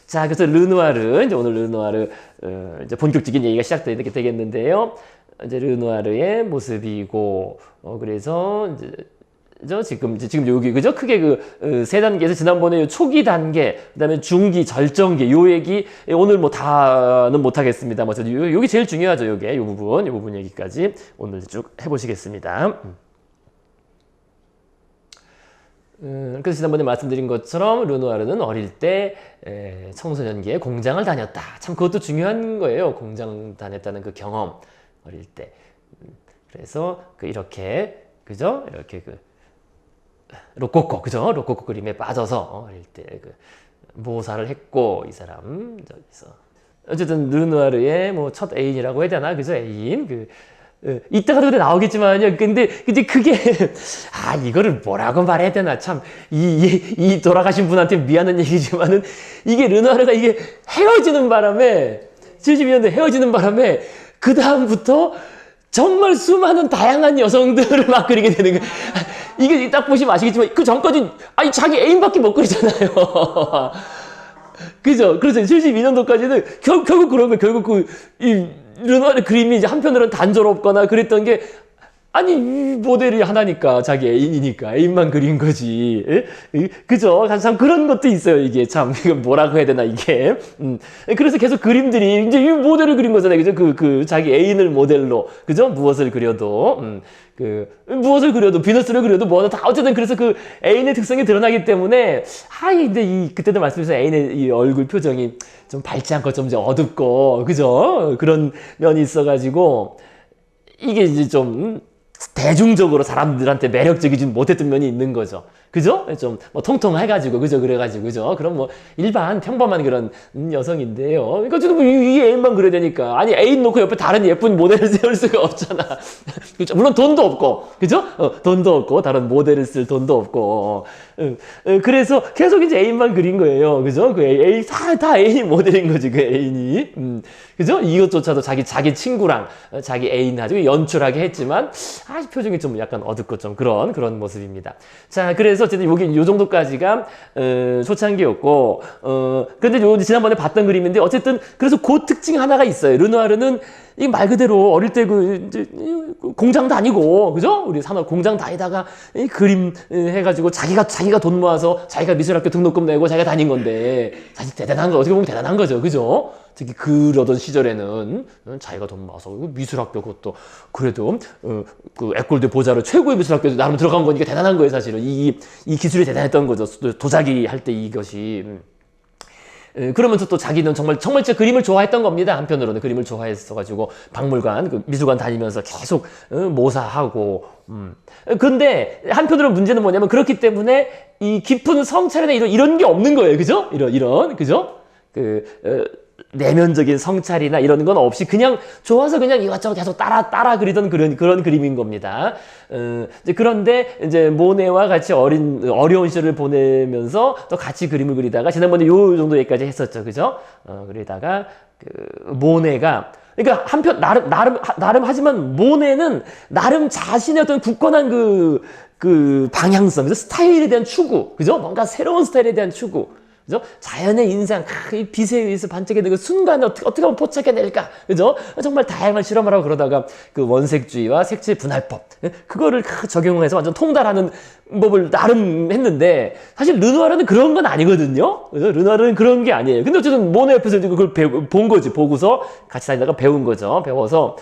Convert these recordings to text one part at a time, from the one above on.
자, 그래서 르누아르, 이제 오늘 르누아르, 이제 본격적인 얘기가 시작되게 되겠는데요. 이제 르누아르의 모습이고, 그래서, 이제, 지금 여기, 그죠? 크게 세 단계에서 지난번에 요 초기 단계, 그 다음에 중기, 절정기, 요 얘기, 오늘 뭐 다는 못하겠습니다. 뭐, 요게 제일 중요하죠, 요게. 요 부분 얘기까지 오늘 쭉 해보시겠습니다. 그래서 지난번에 말씀드린 것처럼 르누아르는 어릴 때 청소년기에 공장을 다녔다. 참 그것도 중요한 거예요. 공장 다녔다는 그 경험 어릴 때. 그래서 이렇게 그죠? 이렇게 로코코 그죠? 로코코 그림에 빠져서 어릴 때 모사를 했고 이 사람 저기서 어쨌든 르누아르의 뭐 첫 애인이라고 해야 되나 그죠? 애인 이따가도 그래 나오겠지만요. 근데 그게 이거를 뭐라고 말해야 되나 참 이 돌아가신 분한테 미안한 얘기지만은 이게 르누아르가 이게 헤어지는 바람에 72년대 헤어지는 바람에 그 다음부터 정말 수많은 다양한 여성들을 막 그리게 되는 거예요. 이게 딱 보시면 아시겠지만 그 전까지 자기 애인밖에 못 그리잖아요. 그죠? 그래서 72년도까지는 결국 그런 거예요. 결국 르누아르 그림이 이제 한편으로는 단조롭거나 그랬던 게 이 모델이 하나니까 자기 애인이니까 애인만 그린 거지. 그죠? 참 그런 것도 있어요. 이게 참 이거 뭐라고 해야 되나 이게. 그래서 계속 그림들이 이제 이 모델을 그린 거잖아요. 그죠? 자기 애인을 모델로 그죠? 무엇을 그려도 무엇을 그려도 비너스를 그려도 뭐다 어쨌든 그래서 그 애인의 특성이 드러나기 때문에 근데 그때도 말씀드렸죠. 애인의 이 얼굴 표정이 좀 밝지 않고 좀 어둡고 그죠? 그런 면이 있어가지고 이게 이제 좀 대중적으로 사람들한테 매력적이지 못했던 면이 있는 거죠. 그죠? 좀 뭐 통통해가지고 그죠? 그래가지고 그죠? 그럼 뭐 일반 평범한 그런 여성인데요. 그러니까 저도 이 애인만 그려야 되니까 애인 놓고 옆에 다른 예쁜 모델을 세울 수가 없잖아. 그죠? 물론 돈도 없고 그죠? 돈도 없고 다른 모델을 쓸 돈도 없고 그래서 계속 이제 애인만 그린 거예요. 그죠? 그 애인 다 애인이 모델인 거지 그 애인이. 그죠? 이것조차도 자기 친구랑 자기 애인 가지고 연출하게 했지만 표정이 좀 약간 어둡고 좀 그런 모습입니다. 자, 그래서 어쨌든 요 정도까지가 초창기였고 근데 지난번에 봤던 그림인데 어쨌든 그래서 그 특징 하나가 있어요. 르누아르는 이 말 그대로 어릴 때 공장 다니고 그죠? 우리 산업 공장 다니다가 그림 해가지고 자기가 돈 모아서 자기가 미술학교 등록금 내고 자기가 다닌 건데 사실 대단한 거 어떻게 보면 대단한 거죠, 그죠? 특히 그러던 시절에는 자기가 돈 모아서 미술학교 그것도 그래도 그 에콜드 보자로 최고의 미술학교 나름 들어간 거니까 대단한 거예요, 사실은 이 기술이 대단했던 거죠. 도자기 할 때 이것이. 그러면서 또 자기는 정말 진짜 그림을 좋아했던 겁니다. 한편으로는 그림을 좋아했어가지고 박물관, 미술관 다니면서 계속 모사하고. 근데 한편으로 문제는 뭐냐면 그렇기 때문에 이 깊은 성찰이나 이런 게 없는 거예요. 그죠? 이런 그죠? 내면적인 성찰이나 이런 건 없이 그냥 좋아서 그냥 이것저것 계속 따라 그리던 그런 그림인 겁니다. 그런데 이제 모네와 같이 어려운 시절을 보내면서 또 같이 그림을 그리다가 지난번에 요 정도 얘기까지 했었죠. 그죠? 그리다가 모네가 그러니까 한편 나름 하지만 모네는 나름 자신의 어떤 굳건한 그 방향성, 스타일에 대한 추구, 그죠? 뭔가 새로운 스타일에 대한 추구. 그죠? 자연의 인상, 이 빛에 의해서 반짝이는 그 순간을 어떻게 하면 포착해낼까? 그죠? 정말 다양한 실험을 하고 그러다가 그 원색주의와 색채 분할법, 그거를 적용해서 완전 통달하는 법을 나름 했는데, 사실 르누아르는 그런 건 아니거든요? 그죠? 르누아르는 그런 게 아니에요. 근데 어쨌든 모네 옆에서 그걸 본 거지. 보고서 같이 다니다가 배운 거죠. 배워서,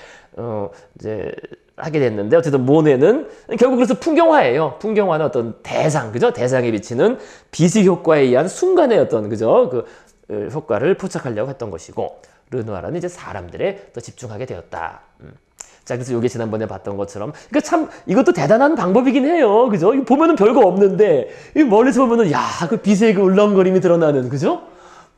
이제, 하게 됐는데 어쨌든 모네는 결국 그래서 풍경화예요. 풍경화는 어떤 대상, 그죠? 대상에 비치는 빛의 효과에 의한 순간의 어떤 그죠? 효과를 포착하려고 했던 것이고 르누아르는 이제 사람들에 더 집중하게 되었다. 자, 그래서 이게 지난번에 봤던 것처럼 그러니까 참 이것도 대단한 방법이긴 해요. 그죠? 보면은 별거 없는데 멀리서 보면은 그 빛의 그 울렁거림이 드러나는 그죠?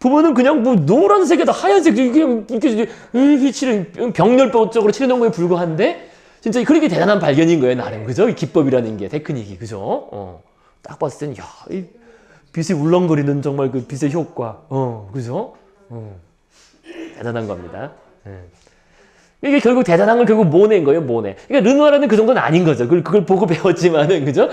보면은 그냥 뭐 노란색에다 하얀색 그냥 이렇게 칠을 병렬법 쪽으로 칠해놓은 거에 불과한데 진짜 그렇게 대단한 발견인 거예요, 나름. 그죠? 이 기법이라는 게, 테크닉이. 그죠? 딱 봤을 때는, 이 빛이 울렁거리는 정말 그 빛의 효과. 그죠? 대단한 겁니다. 이게 결국 대단한 건 결국 모네인 거예요, 모네. 그러니까 르누아르는 그 정도는 아닌 거죠. 그걸 보고 배웠지만은, 그죠?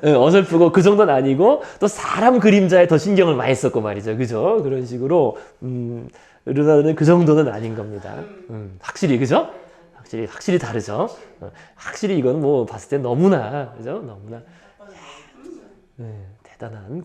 어설프고 그 정도는 아니고, 또 사람 그림자에 더 신경을 많이 썼고 말이죠. 그죠? 그런 식으로, 르누아르는 그 정도는 아닌 겁니다. 확실히, 그죠? 확실히 다르죠? 확실히 이건 뭐 봤을 때 너무나, 그죠? 너무나, 대단한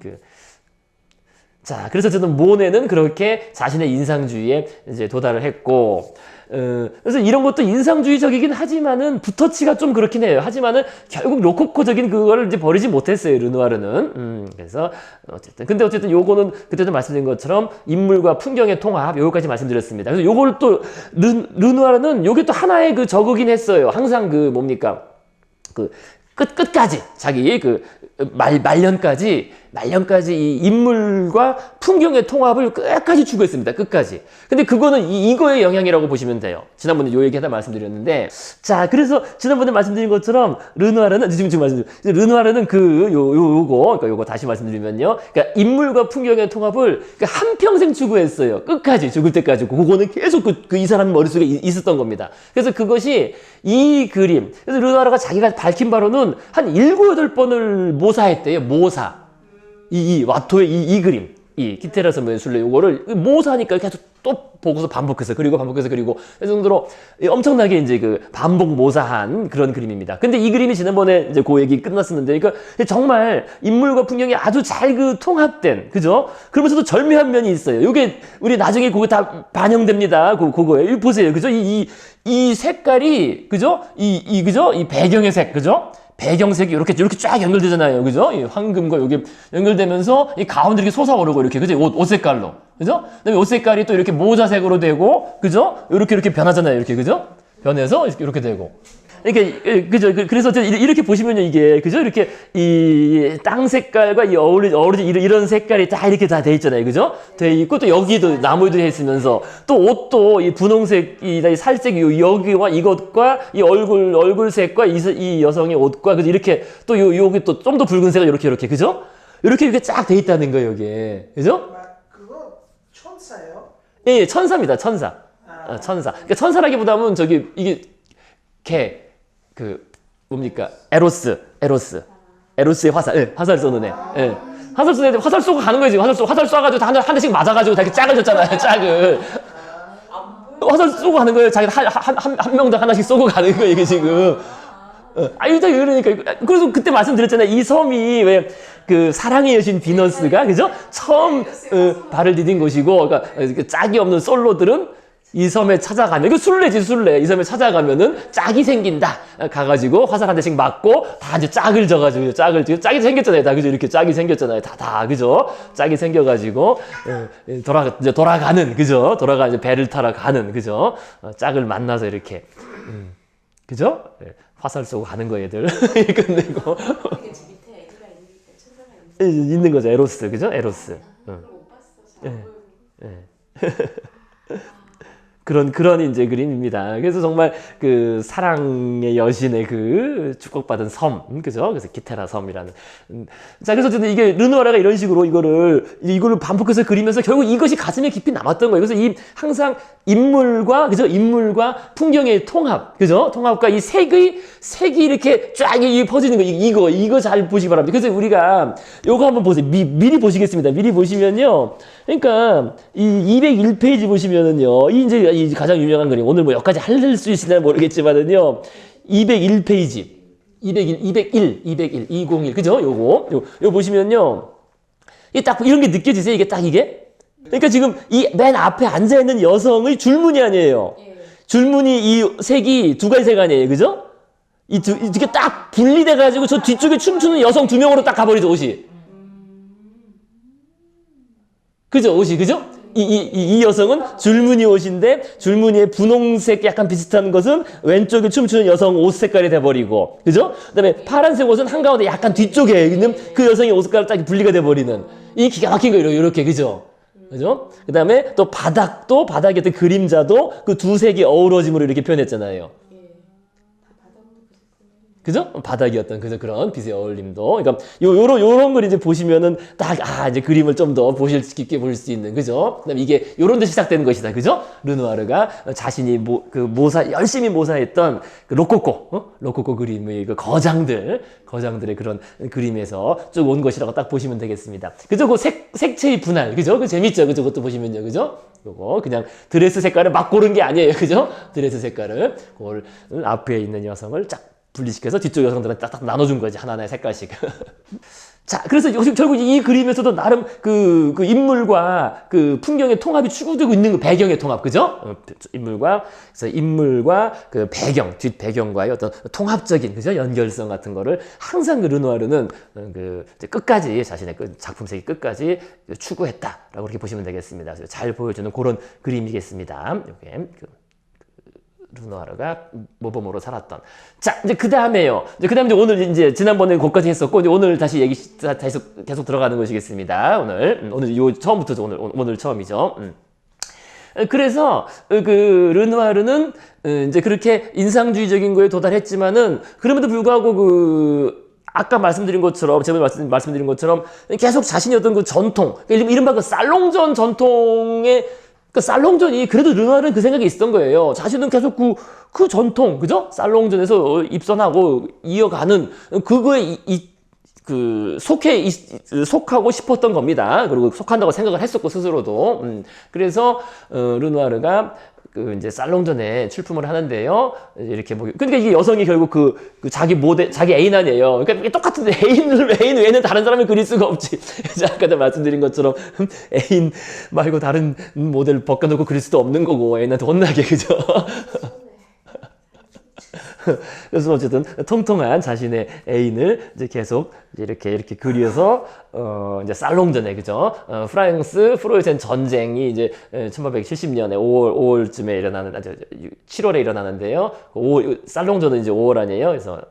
자, 그래서 저는 모네는 그렇게 자신의 인상주의에 이제 도달을 했고, 그래서 이런 것도 인상주의적이긴 하지만은 붓터치가 좀 그렇긴 해요. 하지만은 결국 로코코적인 그거를 이제 버리지 못했어요, 르누아르는. 그래서 근데 어쨌든 요거는 그때도 말씀드린 것처럼 인물과 풍경의 통합, 요거까지 말씀드렸습니다. 그래서 요걸 또 르누아르는 요게 또 하나의 적으긴 했어요. 항상 뭡니까? 끝까지 자기 말년까지 이 인물과 풍경의 통합을 끝까지 추구했습니다. 끝까지. 근데 그거는 이거의 영향이라고 보시면 돼요. 지난번에 요 얘기 하나 말씀드렸는데, 자, 그래서 지난번에 말씀드린 것처럼 르누아르는 지금 말씀드린 르누아르는 요거 다시 말씀드리면요. 그러니까 인물과 풍경의 통합을 한평생 추구했어요. 끝까지 죽을 때까지. 그거는 계속 이 사람 머릿속에 있었던 겁니다. 그래서 그것이 이 그림. 그래서 르누아르가 자기가 밝힌 바로는 한 7, 8번을 모사했대요. 모사. 이 와토의 이 그림, 이 기테라 섬의 순례 요거를 모사하니까 계속 또 보고서 반복해서 그리고 그 정도로 엄청나게 이제 반복 모사한 그런 그림입니다. 근데 이 그림이 지난번에 이제 그 얘기 끝났었는데, 그러니까 정말 인물과 풍경이 아주 잘 통합된, 그죠? 그러면서도 절묘한 면이 있어요. 요게 우리 나중에 그거 다 반영됩니다. 그거예요. 이거 보세요. 그죠? 이 색깔이, 그죠? 그죠? 이 배경의 색, 그죠? 배경색이 이렇게 쫙 연결되잖아요. 그죠? 이 황금과 여기 연결되면서 이 가운데 이렇게 솟아오르고 이렇게, 그죠? 옷 색깔로. 그죠? 그다음에 옷 색깔이 또 이렇게 모자색으로 되고, 그죠? 이렇게 변하잖아요. 이렇게, 그죠? 변해서 이렇게 되고. 그러니까, 그죠? 그래서 이렇게 보시면요, 이게, 그죠? 이렇게 이 땅 색깔과 어우러진 이런 색깔이 다 이렇게 다 돼 있잖아요. 그죠? 돼 있고, 또 여기도 나무도 돼 있으면서, 또 옷도 이 분홍색이, 살색이 여기와 이것과 이 얼굴색과 이 여성의 옷과, 그죠? 이렇게 또 여기 또 좀 더 붉은색이 이렇게, 그죠? 이렇게 쫙 돼 있다는 거예요, 이게. 그죠? 그거 천사예요? 예, 천사입니다, 천사. 천사. 그러니까 천사라기보다는 이게 뭡니까? 에로스의 화살. 화살 쏘는 애. 예. 화살 쏘는 애, 화살 쏘고 가는 거지. 화살 쏴가지고 한 대씩 맞아가지고 다 이렇게 짝을 줬잖아요, 짝을. 화살 쏘고 가는 거예요. 자기 한 명당 하나씩 쏘고 가는 거예요, 이게 지금. 일단 그러니까. 그래서 그때 말씀드렸잖아요. 이 섬이 왜 사랑의 여신 비너스가, 그죠? 처음, 발을 디딘 곳이고, 그러니까 짝이 없는 솔로들은 이 섬에 찾아가면, 이거 순례지, 순례. 이 섬에 찾아가면은 짝이 생긴다. 가가지고 화살 한 대씩 맞고 다 이제 짝을 져가지고, 짝이 생겼잖아요. 다, 그죠? 이렇게 짝이 생겼잖아요. 다, 그죠? 짝이 생겨가지고, 이제 돌아가는, 그죠? 이제 배를 타러 가는, 그죠? 짝을 만나서 이렇게, 그죠? 화살 쏘고 가는 거, 얘들. 끝내고. 밑에 애기가 천사가 있는 거죠. 에로스, 그죠? 에로스. 못 봤어. 그런 이제 그림입니다. 그래서 정말 사랑의 여신의 축복받은 섬, 그죠? 그래서 기테라 섬이라는. 자, 그래서 어쨌든 이게 르누아르가 이런 식으로 이거를 반복해서 그리면서 결국 이것이 가슴에 깊이 남았던 거예요. 그래서 항상 인물과, 그죠? 인물과 풍경의 통합, 그죠? 통합과 이 색이 이렇게 쫙 퍼지는 거, 이거 잘 보시기 바랍니다. 그래서 우리가 요거 한번 보세요. 미리 보시겠습니다. 미리 보시면요. 그러니까 이 201페이지 보시면은요. 이 가장 유명한 그림. 오늘 뭐 여기까지 할 수 있으나 모르겠지만은요. 201페이지. 201. 그죠? 요거 보시면요. 이게 딱 이런 게 느껴지세요? 이게 딱 이게? 그러니까 지금 이 맨 앞에 앉아있는 여성의 줄무늬 아니에요. 줄무늬 이 색이 두 가지 색 아니에요. 그죠? 이렇게 딱 분리돼가지고 저 뒤쪽에 춤추는 여성 2명으로 딱 가버리죠, 옷이. 그죠? 옷이, 그죠? 이 여성은 줄무늬 옷인데, 줄무늬의 분홍색 약간 비슷한 것은 왼쪽에 춤추는 여성 옷 색깔이 돼버리고, 그죠? 그 다음에 파란색 옷은 한가운데 약간 뒤쪽에 있는 그 여성의 옷 색깔 딱 분리가 돼버리는. 이 기가 막힌 거, 이렇게, 그죠? 그죠? 그 다음에 또 바닥에 어떤 그림자도 그 두 색이 어우러짐으로 이렇게 표현했잖아요. 그죠? 바닥이었던 그런 빛의 어울림도. 그러니까 요런 걸 이제 보시면은 딱 이제 그림을 좀 더 깊게 볼 수 있는, 그죠? 그다음에 이게 요런 데 시작되는 것이다, 그죠? 르누아르가 자신이 열심히 모사했던 그 로코코 그림의 그 거장들의 그런 그림에서 쭉 온 것이라고 딱 보시면 되겠습니다. 그죠? 그 색채의 분할, 그죠? 그 재밌죠, 그죠? 그것도 보시면요, 그죠? 요거 그냥 드레스 색깔을 막 고른 게 아니에요, 그죠? 드레스 색깔을 그걸 앞에 있는 여성을 쫙 분리시켜서 뒤쪽 여성들은 딱딱 나눠준 거지, 하나하나의 색깔씩. 자, 그래서 결국 이 그림에서도 나름 그 인물과 그 풍경의 통합이 추구되고 있는 그 배경의 통합, 그죠? 인물과 그 배경, 뒷 배경과의 어떤 통합적인, 그죠? 연결성 같은 거를 항상 그 르누아르는 끝까지 자신의 작품색이 끝까지 추구했다라고 그렇게 보시면 되겠습니다. 그래서 잘 보여주는 그런 그림이겠습니다. 이게 르누아르가 모범으로 살았던. 자, 이제 그 다음에요. 그 다음에 오늘 이제 지난번에 거기까지 했었고, 이제 오늘 다시 계속 들어가는 것이겠습니다. 오늘 요 처음부터 오늘 처음이죠. 그래서 그 르누아르는 이제 그렇게 인상주의적인 거에 도달했지만은 그럼에도 불구하고 아까 말씀드린 것처럼, 제가 말씀드린 것처럼 계속 자신이 어떤 그 전통, 이른바 그 살롱전 전통의 살롱전이, 그래도 르누아르는 그 생각이 있었던 거예요. 자신은 계속 그 전통, 그죠? 살롱전에서 입선하고 이어가는 그거에 속하고 싶었던 겁니다. 그리고 속한다고 생각을 했었고, 스스로도. 그래서, 르누아르가 이제 살롱전에 출품을 하는데요. 이렇게 그러니까 이게 여성이 결국 자기 애인 아니에요. 그러니까 이게 똑같은데 애인 외에는 다른 사람을 그릴 수가 없지. 아까도 말씀드린 것처럼 애인 말고 다른 모델 벗겨놓고 그릴 수도 없는 거고, 애인한테 혼나게, 그죠? 그래서 어쨌든 통통한 자신의 애인을 이제 계속 이렇게 그려서 이제 살롱전에, 그죠? 프랑스 프로이센 전쟁이 이제 1870년에 5월쯤에 7월에 일어나는데요. 살롱전은 이제 5월 아니에요. 그래서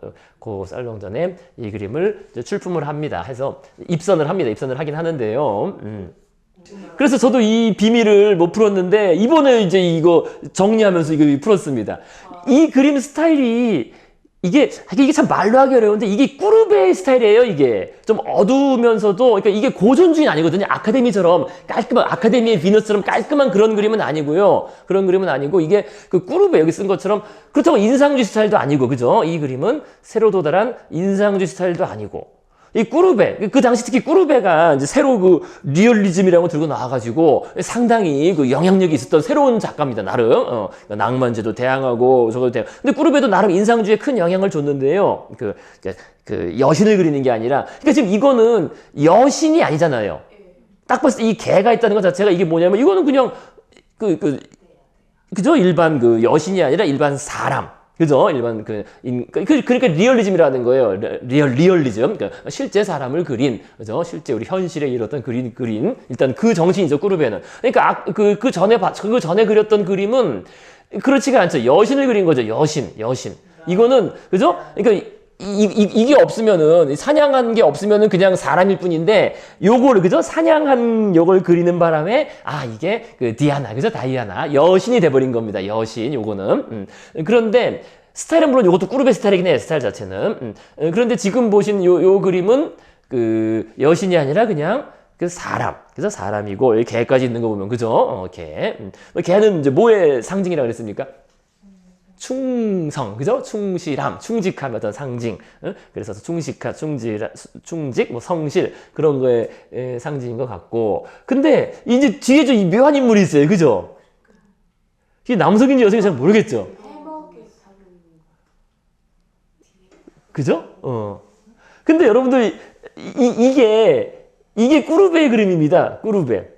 그 살롱전에 이 그림을 이제 출품을 합니다. 해서 입선을 하긴 하는데요. 그래서 저도 이 비밀을 못 풀었는데, 이번에 이제 이거 정리하면서 이거 풀었습니다. 이 그림 스타일이, 이게 참 말로 하기 어려운데, 이게 꾸르베 스타일이에요, 이게. 좀 어두우면서도, 그러니까 이게 고전주의는 아니거든요. 아카데미처럼 아카데미의 비너스처럼 깔끔한 그런 그림은 아니고요. 그런 그림은 아니고, 이게 그 꾸르베 여기 쓴 것처럼, 그렇다고 인상주의 스타일도 아니고, 그죠? 이 그림은 새로 도달한 인상주의 스타일도 아니고, 이 꾸르베, 그 당시 특히 꾸르베가 이제 새로 리얼리즘이라고 들고 나와가지고 상당히 영향력이 있었던 새로운 작가입니다, 나름. 낭만제도 대항하고, 근데 꾸르베도 나름 인상주의에 큰 영향을 줬는데요. 여신을 그리는 게 아니라, 그러니까 지금 이거는 여신이 아니잖아요. 딱 봤을 때 이 개가 있다는 것 자체가 이게 뭐냐면, 이거는 그냥, 그죠? 일반 여신이 아니라 일반 사람. 그죠? 일반 그러니까 리얼리즘이라는 거예요. 리얼리즘. 그러니까 실제 사람을 그린, 그죠? 실제 우리 현실에 이뤘던 그린 일단 그 정신이죠, 꾸르베는. 그러니까 그 전에 그렸던 그림은 그렇지가 않죠. 여신을 그린 거죠. 여신. 이거는, 그죠? 그러니까 이게 없으면은, 사냥한 게 없으면은 그냥 사람일 뿐인데, 요거를, 그죠? 사냥한 요걸 그리는 바람에, 이게 디아나, 그죠? 다이아나. 여신이 돼버린 겁니다. 여신, 요거는. 그런데, 스타일은 물론 요것도 꾸르베 스타일이긴 해요, 스타일 자체는. 그런데 지금 보신 요 그림은, 여신이 아니라 그냥, 사람. 그래서 사람이고, 여기 개까지 있는 거 보면, 그죠? 개. 개는 이제 뭐의 상징이라고 그랬습니까? 충성, 그죠? 충실함, 충직함 어떤 상징. 그래서 충직, 성실 그런 거의 상징인 것 같고. 근데 이제 뒤에 좀 묘한 인물이 있어요, 그죠? 이게 남성인지 여성인지 잘 모르겠죠. 그죠? 근데 여러분들 이게 꾸르베의 그림입니다. 꾸르베.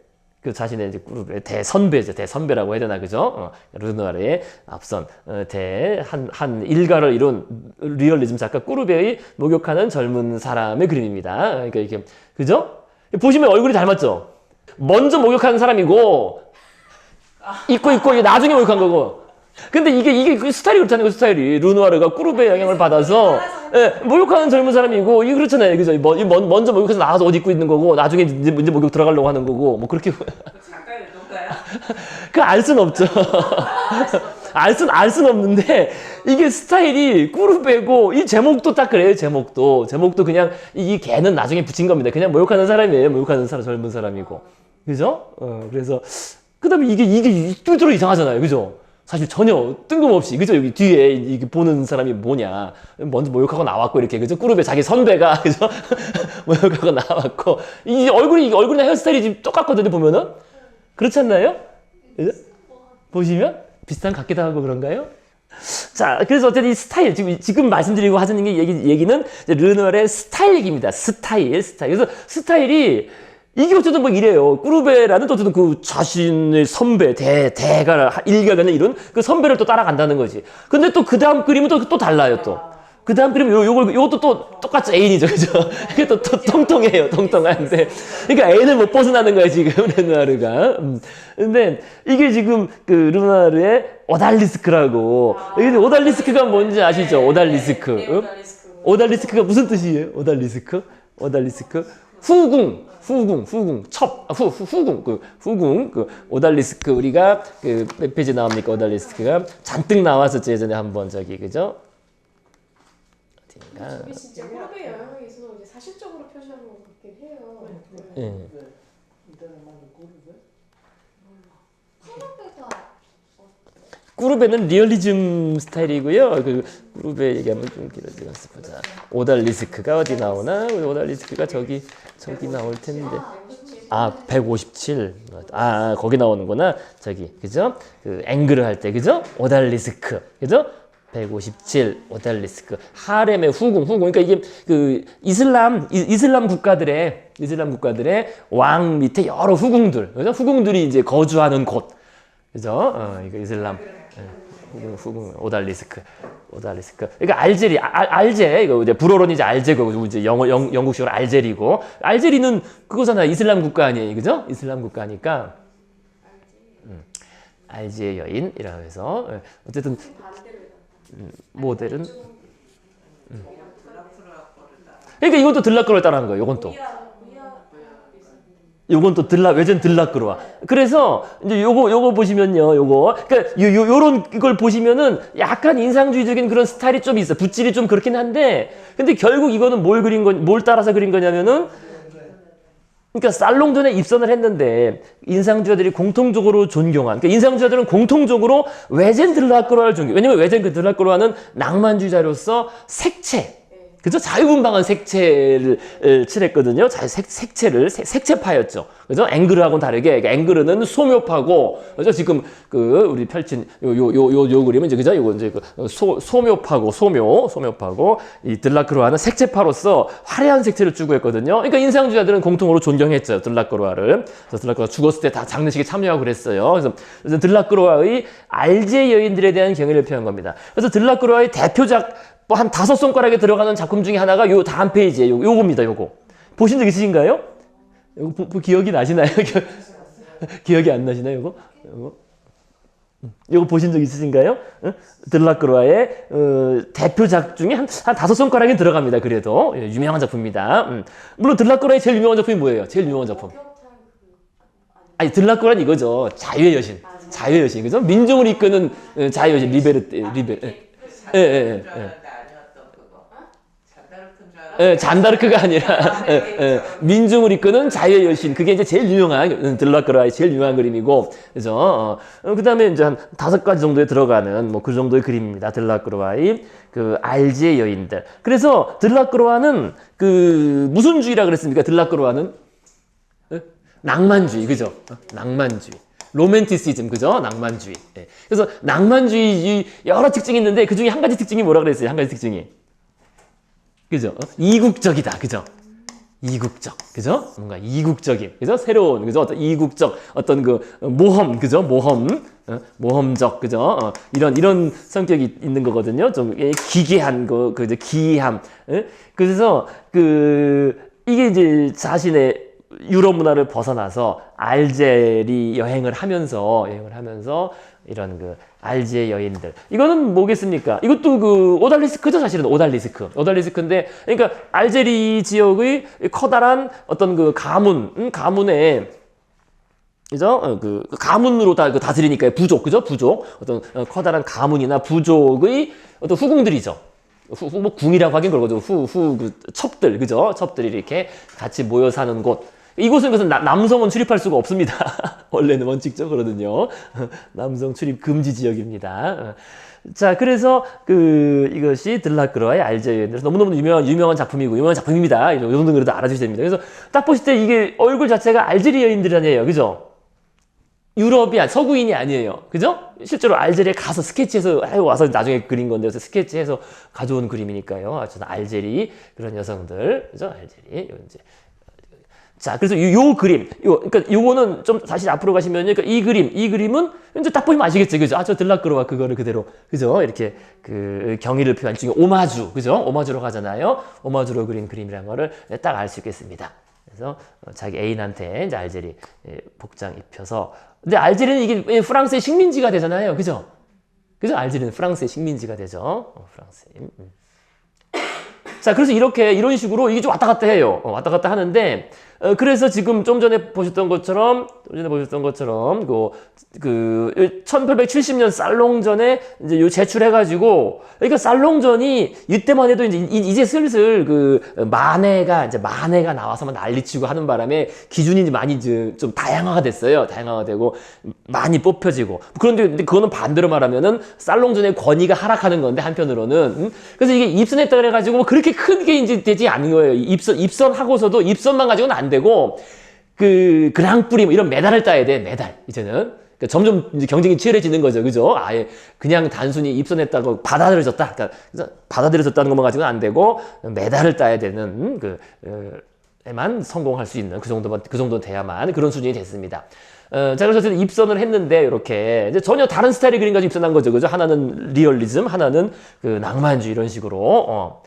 자신의 이제 꾸르베 대선배라고 해야 되나, 그죠? 르누아르의 앞선 한 일가를 이룬 리얼리즘 작가 꾸르베의 목욕하는 젊은 사람의 그림입니다. 그러니까 이게, 그죠? 보시면 얼굴이 닮았죠? 먼저 목욕하는 사람이고, 입고 나중에 목욕한 거고. 근데 이게 스타일이 그렇다는 거, 스타일이. 르누아르가 꾸르베의 영향을 받아서, 목욕하는 젊은 사람이고, 이게 그렇잖아요, 그죠? 먼저 목욕해서 나와서 옷 입고 있는 거고, 나중에 이제 목욕 들어가려고 하는 거고, 뭐 그렇게. 작가의 건가요? 그 알 순 없죠. 알 순 없는데 이게 스타일이 꾸르베고 이 제목도 딱 그래요. 제목도 그냥 이 걔는 나중에 붙인 겁니다. 그냥 모욕하는 사람이에요. 모욕하는 사람 젊은 사람이고 그죠? 그래서 그다음에 이게 뚜드러 이상하잖아요. 그죠? 사실 전혀 뜬금없이 그죠? 여기 뒤에 이게 보는 사람이 뭐냐 먼저 모욕하고 나왔고 이렇게 그죠? 꾸르베 자기 선배가 그죠? 모욕하고 나왔고 이 얼굴이나 헤어스타일이 지금 똑같거든요. 보면은 그렇지 않나요? 그죠? 보시면 비슷한 것 같기도 하고 그런가요? 자, 그래서 어쨌든 이 스타일 지금 말씀드리고 하자는 게 얘기는 이제 르누아르의 스타일 얘기입니다. 스타일. 그래서 스타일이 이게 어쨌든 뭐 이래요. 꾸르베라는 또 어쨌든 그 자신의 선배, 대가 일가견을 이룬 그 선배를 또 따라간다는 거지. 근데 또 그 다음 그림은 또 달라요, 또. 그 다음 그림 요것도 또 똑같죠. 애인이죠. 그죠? 이게 또 통통해요. 통통한데. 그러니까 애인을 못 벗어나는 거야, 지금, 르누아르가. 근데 이게 지금 그 르누아르의 오달리스크라고. 이게 오달리스크가 뭔지 아시죠? 오달리스크. 네, 응? 오달리스크가 무슨 뜻이에요? 오달리스크? 후궁, 후궁, 오달리스크, 우리가, 몇 페이지 나옵니까? 오달리스크가 잔뜩 나왔었죠, 예전에 한번, 그죠? 어딘가. 저게 진짜 꾸르베 여행에서 이제 사실적으로 표시하는 것 같긴 해요. 예. 인터넷만 꾸르베? 꾸르베는 리얼리즘 스타일이고요. 그 꾸르베 얘기하면 좀 길어지겠어 보자. 오달리스크가 어디 나오나? 오달리스크가 저기 나올 텐데. 157. 거기 나오는구나. 그죠? 그 앵글을 할 때, 그죠? 오달리스크, 그죠? 157 오달리스크 하렘의 후궁. 그러니까 이게 그 이슬람 국가들의 왕 밑에 여러 후궁들, 그죠? 후궁들이 이제 거주하는 곳, 그죠? 이거 이슬람. 후궁 오달리스크. 그러니까 알제 이거 이제 불어로는 이제 알제고 이제 영국식으로 알제리고 알제리는 그거잖아요. 이슬람 국가 아니에요, 그죠? 이슬람 국가니까 알제의 여인이라고 해서 어쨌든 모델은 그러니까 이건 또 들락거를 따라한 거예요. 요건 또 외전 들락그로와. 그래서 이제 요거 보시면요. 그러니까 요런 이걸 보시면은 약간 인상주의적인 그런 스타일이 좀 있어. 붓질이 좀 그렇긴 한데 근데 결국 이거는 뭘 따라서 그린 거냐면은 그러니까 살롱존에 입선을 했는데 인상주의자들이 공통적으로 존경한 그러니까 인상주의자들은 공통적으로 외젠 들락그로아를 존경. 왜냐면 외젠 그 들락그로아는 낭만주의자로서 색채 그죠? 자유분방한 색채를 칠했거든요. 색채파였죠. 그죠? 앵그르하고는 다르게, 앵그르는 소묘파고, 그죠? 지금 우리 펼친 요 그림은 이제, 그죠? 요거 이제 소묘파고, 이 들라크로아는 색채파로서 화려한 색채를 추구했거든요. 그러니까 인상주의자들은 공통으로 존경했죠. 들라크로아를. 그래서 들라크로아 죽었을 때 다 장례식에 참여하고 그랬어요. 그래서 들라크로아의 알제 여인들에 대한 경애를 표한 겁니다. 그래서 들라크로아의 대표작, 한 5손가락에 들어가는 작품 중에 하나가 요 다음 페이지에 요겁니다. 요거 보신 적 있으신가요? 요거 기억이 나시나요? 기억이 안 나시나요? 요거 보신 적 있으신가요? 들라크로아의 대표작 중에 한 5손가락에 들어갑니다. 그래도 유명한 작품입니다. 물론 들라크로아의 제일 유명한 작품이 뭐예요? 제일 유명한 작품. 아니 들라크로아는 이거죠. 자유의 여신, 그죠? 민중을 이끄는 자유의 여신 리베르. 잔다르크가 아니라 민중을 이끄는 자유의 여신. 그게 이제 제일 유명한 들라크로아의 제일 유명한 그림이고, 그래서 그 다음에 이제 한 5가지 정도에 들어가는 뭐 그 정도의 그림입니다. 들라크로아의 그 알제 여인들. 그래서 들라크로아는 그 무슨 주의라 그랬습니까? 들라크로아는 낭만주의, 그죠? 낭만주의. 로맨티시즘, 그죠? 낭만주의. 그래서 낭만주의 여러 특징이 있는데 그 중에 한 가지 특징이 뭐라 그랬어요? 한 가지 특징이. 그죠? 이국적이다. 그죠? 이국적. 그죠? 뭔가 이국적인. 그죠? 새로운. 그죠? 어떤 이국적, 어떤 그 모험. 그죠? 모험적. 그죠? 이런 성격이 있는 거거든요. 좀 기괴한 거, 그죠? 기이함. 그래서 이게 이제 자신의 유럽 문화를 벗어나서 알제리 여행을 하면서 이런 그 알제 여인들. 이거는 뭐겠습니까? 이것도 그 오달리스크죠, 사실은. 오달리스크인데, 그러니까 알제리 지역의 커다란 어떤 그 가문에 그죠? 그 가문으로 다 다스리니까요. 부족, 그죠? 부족. 어떤 커다란 가문이나 부족의 어떤 후궁들이죠. 뭐 궁이라고 하긴 그러거든요. 그 첩들, 그죠? 첩들이 이렇게 같이 모여 사는 곳. 이곳은 그래서 남성은 출입할 수가 없습니다. 원래는 원칙적으로는요. 남성 출입 금지 지역입니다. 자, 그래서 이것이 들라크로와의 알제리인. 그래서 너무너무 유명한 작품입니다. 이 정도 그래도 알아주셔야 됩니다. 그래서 딱 보실 때 이게 얼굴 자체가 알제리 여인들 아니에요. 그죠? 유럽이 서구인이 아니에요. 그죠? 실제로 알제리에 가서 스케치해서 와서 나중에 그린 건데, 그래서 스케치해서 가져온 그림이니까요. 저는 알제리 그런 여성들, 그죠? 알제리 이제. 자, 그래서 요 그림, 그러니까 요거는 좀 다시 앞으로 가시면요. 그러니까 이 그림은 이제 딱 보시면 아시겠죠, 그죠? 저 들라크로와 그거를 그대로, 그죠? 이렇게 경의를 표한 중에 오마주, 그죠? 오마주로 가잖아요. 오마주로 그린 그림이라는 거를 딱 알 수 있겠습니다. 그래서 자기 애인한테 이제 알제리 복장 입혀서. 근데 알제리는 이게 프랑스의 식민지가 되잖아요. 그죠? 그죠? 알제리는 프랑스의 식민지가 되죠. 프랑스인. 자, 그래서 이런 식으로 이게 좀 왔다 갔다 해요. 왔다 갔다 하는데, 그래서 지금 좀 전에 보셨던 것처럼, 1870년 살롱전에 이제 제출해가지고, 그러니까 살롱전이 이때만 해도 이제 슬슬 만해가 나와서 막 난리치고 하는 바람에 기준이 이제 많이 좀 다양화가 됐어요. 다양화가 되고, 많이 뽑혀지고. 근데 그거는 반대로 말하면은 살롱전의 권위가 하락하는 건데, 한편으로는. 그래서 이게 입선했다 그래가지고 뭐 그렇게 크게 이제 되지 않은 거예요. 입선하고서도 입선만 가지고는 안 되고, 그랑프리 뭐 이런 메달을 따야 돼, 메달, 이제는. 그러니까 점점 이제 경쟁이 치열해지는 거죠. 그죠? 아예 그냥 단순히 입선했다고 받아들여졌다. 그러니까 받아들여졌다는 것만 가지고는 안 되고, 메달을 따야 되는, 에만 성공할 수 있는 그 정도 돼야만 그런 수준이 됐습니다. 자, 그래서 어쨌든 입선을 했는데, 이렇게, 이제 전혀 다른 스타일의 그림 가지고 입선한 거죠. 그죠? 하나는 리얼리즘, 하나는 낭만주의, 이런 식으로.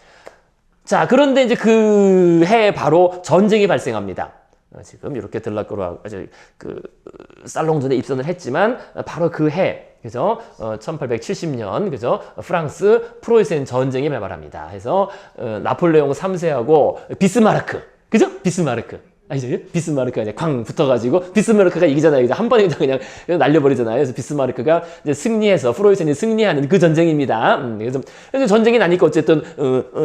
자, 그런데 이제 그 해에 바로 전쟁이 발생합니다. 지금 이렇게 들라크로와 살롱전에 입선을 했지만 바로 그 해, 그죠? 1870년, 그죠? 프랑스 프로이센 전쟁이 발발합니다. 해서 나폴레옹 3세하고 비스마르크, 그죠? 비스마르크. 아니죠? 비스마르크가 이제 쾅 붙어가지고, 비스마르크가 이기잖아요. 한 번에 그냥 날려버리잖아요. 그래서 비스마르크가 이제 승리해서, 프로이센이 승리하는 그 전쟁입니다. 그래서 전쟁이 나니까 어쨌든,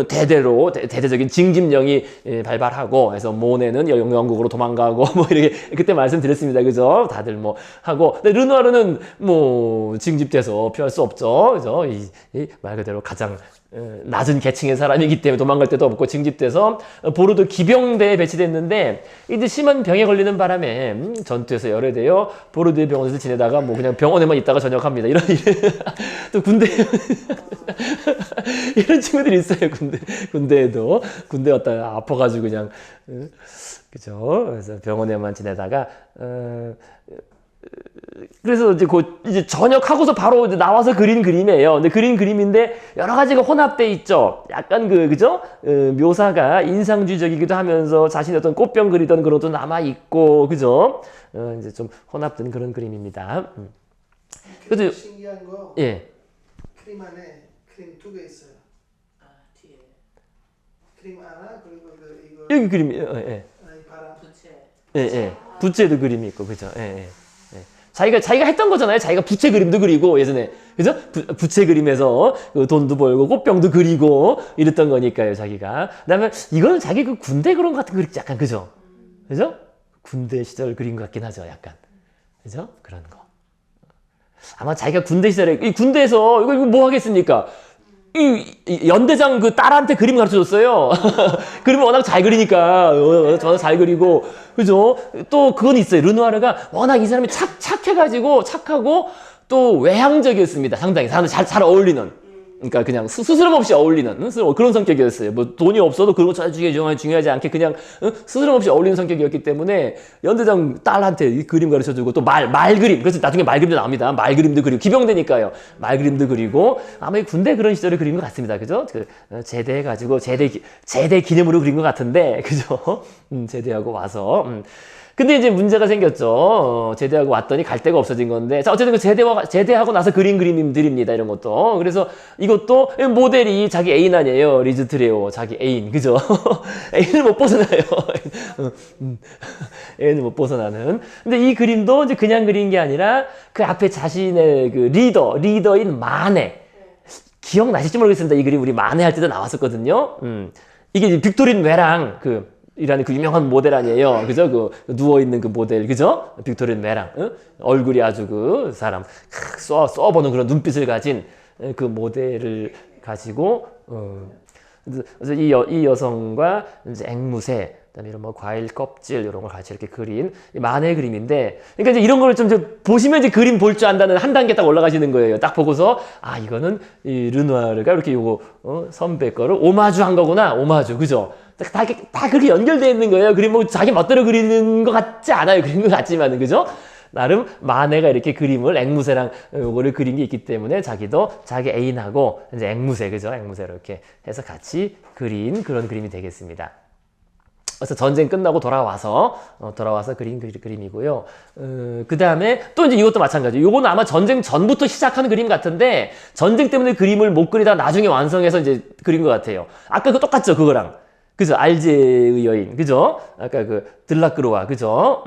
대대적인 징집령이 발발하고, 해서 모네는 영국으로 도망가고, 뭐 이렇게, 그때 말씀드렸습니다. 그죠? 다들 뭐 하고. 근데 르누아르는 뭐 징집돼서 피할 수 없죠. 그죠? 말 그대로 가장 낮은 계층의 사람이기 때문에 도망갈 데도 없고 징집돼서 보르도 기병대에 배치됐는데, 이제 심한 병에 걸리는 바람에 전투에서 열애되어 보르도의 병원에서 지내다가 뭐 그냥 병원에만 있다가 전역합니다. 이런 또 군대 이런 친구들이 있어요. 군대에도 군대 왔다 아파가지고 그냥 그죠? 그래서 병원에만 지내다가 그래서 이제 전역하고서 바로 이제 나와서 그린 그림이에요. 근데 그린 그림인데 여러 가지가 혼합돼 있죠. 약간 그죠? 묘사가 인상주의적이기도 하면서 자신의 어떤 꽃병 그리던 그런 것도 남아 있고, 그죠? 이제 좀 혼합된 그런 그림입니다. 그래도 신기한 거. 예. 크림 안에 크림 2개 있어요. 뒤에. 크림 하나 그리고 이거. 여기 그림이 예. 바람. 예. 부채도 그림이 있고, 그죠? 예. 자기가 했던 거잖아요. 자기가 부채 그림도 그리고 예전에, 그죠? 부채 그림에서 돈도 벌고 꽃병도 그리고 이랬던 거니까요, 자기가. 그다음에 이거는 자기 군대 그런 것 같은 거 약간, 그죠? 그죠? 군대 시절 그린 것 같긴 하죠, 약간. 그죠? 그런 거. 아마 자기가 군대 시절에 이 군대에서 이거 뭐 하겠습니까? 이 연대장 딸한테 그림 가르쳐 줬어요. 그림을 워낙 잘 그리니까, 워낙 잘 그리고, 그죠? 또 그건 있어요. 르누아르가 워낙 이 사람이 착해가지고, 착하고, 또 외향적이었습니다. 상당히. 사람들 잘 어울리는. 그러니까 그냥 스스럼 없이 어울리는 그런 성격이었어요. 뭐 돈이 없어도 그런 거 중요하지 않게 그냥 스스럼 없이 어울리는 성격이었기 때문에 연대장 딸한테 이 그림 가르쳐주고, 또 말그림. 그래서 나중에 말그림도 나옵니다. 말그림도 그리고, 기병대니까요. 말그림도 그리고, 아마 군대 그런 시절에 그린 것 같습니다. 그죠? 제대해가지고 제대 기념으로 그린 것 같은데, 그죠? 제대하고 와서. 근데 이제 문제가 생겼죠. 제대하고 왔더니 갈 데가 없어진 건데. 자, 어쨌든 제대하고 나서 그린 그림들입니다. 이런 것도. 그래서 이것도 모델이 자기 애인 아니에요. 리즈 트레오. 자기 애인. 그죠? 애인을 못 벗어나요. 애는 못 벗어나는. 근데 이 그림도 이제 그냥 그린 게 아니라 그 앞에 자신의 그 리더인 마네. 기억나실지 모르겠습니다. 이 그림 우리 마네 할 때도 나왔었거든요. 이게 이제 빅토린 메랑 이라는 그 유명한 모델 아니에요. 그죠? 그 누워있는 그 모델. 그죠? 빅토린 메랑. 얼굴이 아주 그 사람 쏘아보는 그런 눈빛을 가진 그 모델을 가지고, 그래서 이 여성과 이제 앵무새, 그다음에 이런 뭐 과일 껍질 이런 걸 같이 이렇게 그린 만의 그림인데, 그러니까 이제 이런 걸 좀 이제 보시면 이제 그림 볼 줄 안다는 한 단계 딱 올라가시는 거예요. 딱 보고서 아 이거는 이 르누아르가 이렇게 요거 선배 거를 오마주한 거구나. 오마주, 그죠? 다 그렇게 연결되어 있는 거예요. 그림 뭐 자기 멋대로 그리는 것 같지 않아요. 그린 것 같지만은, 그죠? 나름 마네가 이렇게 그림을 앵무새랑 요거를 그린 게 있기 때문에 자기도 자기 애인하고 이제 앵무새, 그죠? 앵무새로 이렇게 해서 같이 그린 그런 그림이 되겠습니다. 그래서 전쟁 끝나고 돌아와서 그린 그림이고요. 그 다음에 또 이제 이것도 마찬가지. 요거는 아마 전쟁 전부터 시작하는 그림 같은데 전쟁 때문에 그림을 못 그리다가 나중에 완성해서 이제 그린 것 같아요. 아까 그 똑같죠, 그거랑. 그죠? 알제의 여인, 그죠? 아까 그 들라크로와, 그죠?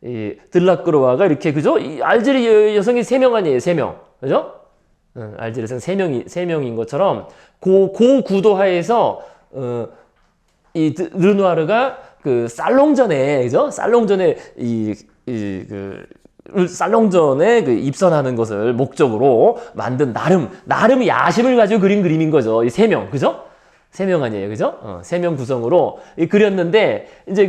이 들라크로와가 이렇게, 그죠? 이 알제리 여성이 3명 아니에요, 3명, 그죠? 알제리 여성 3명인 것처럼 고 구도하에서 이 르누아르가 그 살롱전에, 그죠? 살롱전에 살롱전에 그 입선하는 것을 목적으로 만든 나름 야심을 가지고 그린 그림인 거죠. 이 3명, 그죠? 3명 아니에요, 그죠? 3명 구성으로 그렸는데, 이제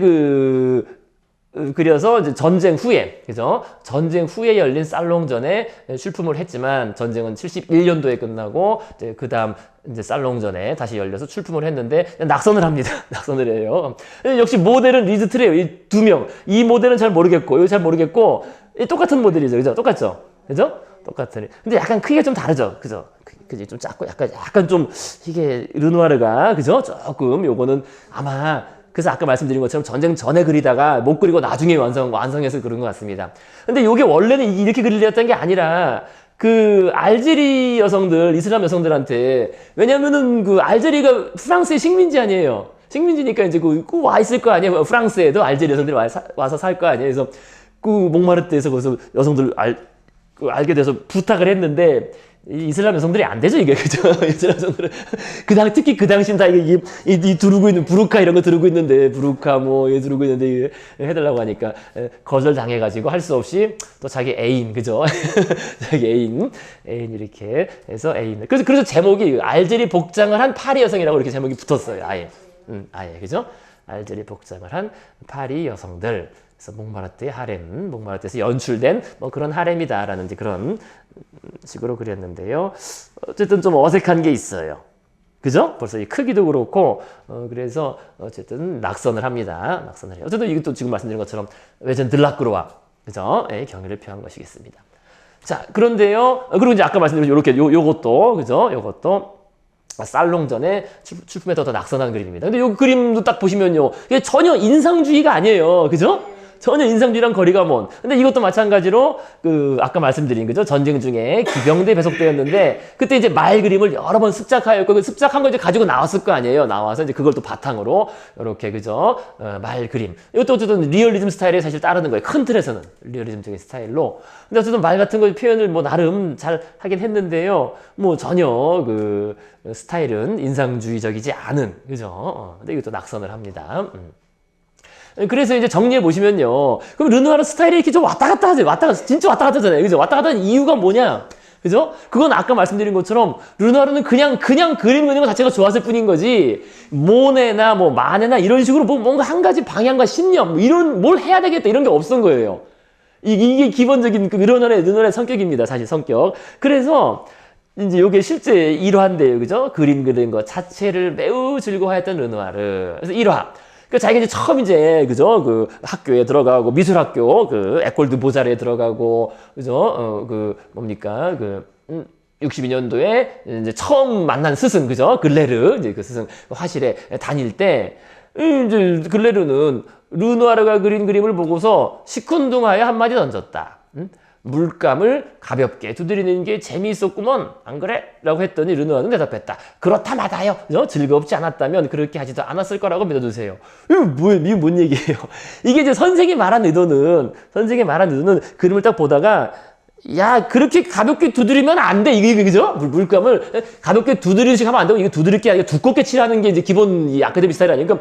그려서 이제 전쟁 후에, 그죠? 전쟁 후에 열린 살롱전에 출품을 했지만, 전쟁은 71년도에 끝나고, 이제 그 다음 이제 살롱전에 다시 열려서 출품을 했는데, 낙선을 합니다. 낙선을 해요. 역시 모델은 리즈 트레요. 이 2명. 이 모델은 잘 모르겠고, 이거 잘 모르겠고, 똑같은 모델이죠, 그죠? 똑같죠? 그죠? 똑같은. 근데 약간 크기가 좀 다르죠, 그죠? 그지? 좀 작고 약간 좀 이게 르누아르가, 그죠? 조금 요거는 아마 그래서 아까 말씀드린 것처럼 전쟁 전에 그리다가 못 그리고 나중에 완성해서 그런 것 같습니다. 근데 요게 원래는 이렇게 그리려던 게 아니라 그 알제리 여성들, 이슬람 여성들한테, 왜냐면은 그 알제리가 프랑스의 식민지 아니에요. 식민지니까 이제 와 있을 거 아니에요. 프랑스에도 알제리 여성들이 와서 살 거 아니에요. 그래서 그 몽마르트에서 거기서 여성들 알게 돼서 부탁을 했는데, 이슬람 여성들이 안 되죠, 이게. 그죠? 이슬람 여성들은. 특히 그 당시는 다 이 두르고 있는, 부르카 이런 거 두르고 있는데, 부르카 두르고 있는데, 해달라고 하니까, 거절당해가지고 할 수 없이 또 자기 애인, 그죠? 자기 애인 이렇게 해서 애인. 그래서 제목이 알제리 복장을 한 파리 여성이라고 이렇게 제목이 붙었어요, 아예. 아예, 그죠? 알제리 복장을 한 파리 여성들. 그래서 몽마르트의 하렘, 몽마르트에서 연출된 그런 하렘이다라는 이제 그런 식으로 그렸는데요. 어쨌든 좀 어색한 게 있어요. 그죠? 벌써 이 크기도 그렇고, 그래서 어쨌든 낙선을 합니다. 낙선을 해요. 어쨌든 이것도 지금 말씀드린 것처럼 외전 들라크로와, 그죠? 경의를 표한 것이겠습니다. 자, 그런데요. 그리고 이제 아까 말씀드린 요렇게 요것도, 그죠? 요것도 살롱전에 출품해서 더 낙선한 그림입니다. 근데 요 그림도 딱 보시면요. 이게 전혀 인상주의가 아니에요. 그죠? 전혀 인상주의랑 거리가 먼. 근데 이것도 마찬가지로 아까 말씀드린, 그죠? 전쟁 중에 기병대 배속되었는데 그때 이제 말 그림을 여러 번 습작하였고 그 습작한 거 이제 가지고 나왔을 거 아니에요. 나와서 이제 그걸 또 바탕으로 이렇게, 그죠? 말 그림. 이것도 어쨌든 리얼리즘 스타일에 사실 따르는 거예요. 큰 틀에서는 리얼리즘적인 스타일로. 근데 어쨌든 말 같은 거 표현을 나름 잘 하긴 했는데요. 전혀 스타일은 인상주의적이지 않은, 그죠? 근데 이것도 낙선을 합니다. 그래서 이제 정리해 보시면요. 그럼 르누아르 스타일이 이렇게 좀 왔다 갔다 하죠. 진짜 왔다 갔다 하잖아요. 그죠? 왔다 갔다 하는 이유가 뭐냐? 그죠? 그건 아까 말씀드린 것처럼 르누아르는 그냥 그림 그리는 것 자체가 좋았을 뿐인 거지. 모네나 마네나 이런 식으로 뭔가 한 가지 방향과 신념, 이런 뭘 해야 되겠다 이런 게 없었던 거예요. 이게 기본적인 르누아르의 성격입니다. 사실 성격. 그래서 이제 요게 실제 일화인데요. 그죠? 그림 그리는 것 자체를 매우 즐거워했던 르누아르. 그래서 1화. 자기가 이제 처음 그죠? 학교에 들어가고, 미술학교, 에콜드 보자르에 들어가고, 그죠? 62년도에 이제 처음 만난 스승, 그죠? 글레르, 이제 그 스승 화실에 다닐 때, 이제 글레르는 르누아르가 그린 그림을 보고서 시큰둥하여 한마디 던졌다. 물감을 가볍게 두드리는 게 재미있었구먼 안 그래? 라고 했더니 르누아르는 대답했다. 그렇다 마다요. 그죠? 즐겁지 않았다면 그렇게 하지도 않았을 거라고 믿어주세요. 이게 뭔 얘기예요? 이게 이제 선생이 말한 의도는 그림을 딱 보다가 야 그렇게 가볍게 두드리면 안 돼. 이게 그죠? 물감을 가볍게 두드리듯이 하면 안 되고 이게 두드릴 게 아니라 두껍게 칠하는 게 이제 기본 이 아카데미 스타일 아니니까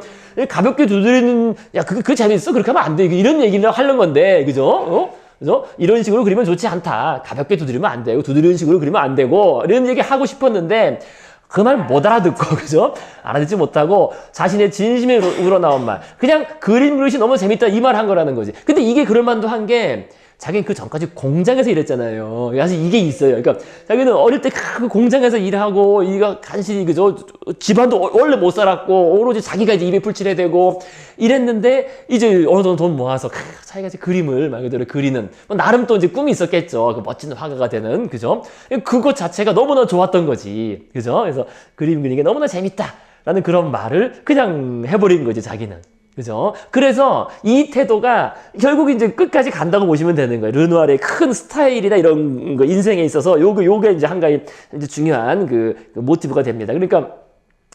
가볍게 두드리는 야 그게 재밌어? 그렇게 하면 안 돼. 이런 얘기를 하려는 건데 그죠? 그죠? 이런 식으로 그리면 좋지 않다. 가볍게 두드리면 안 되고 두드리는 식으로 그리면 안 되고 이런 얘기 하고 싶었는데 그 말 못 알아듣고 그죠? 알아듣지 못하고 자신의 진심에 우러나온 말 그냥 그림 그릇이 너무 재밌다 이 말 한 거라는 거지. 근데 이게 그럴 만도 한 게 자기는 그 전까지 공장에서 일했잖아요. 사실 이게 있어요. 그러니까 자기는 어릴 때 그 공장에서 일하고 이거 간신히 그죠? 집안도 원래 못 살았고 오로지 자기가 이제 입에 풀칠해야 되고 이랬는데 이제 어느 정도 돈 모아서 자기가 이제 그림을 말 그대로 그리는 나름 또 이제 꿈이 있었겠죠. 그 멋진 화가가 되는 그죠? 그것 자체가 너무나 좋았던 거지. 그죠? 그래서 그림 그리는 게 너무나 재밌다라는 그런 말을 그냥 해버린 거지 자기는. 그죠? 그래서 이 태도가 결국 이제 끝까지 간다고 보시면 되는 거예요. 르누아르의 큰 스타일이나 이런 거 인생에 있어서 요게 이제 한 가지 이제 중요한 그 모티브가 됩니다. 그러니까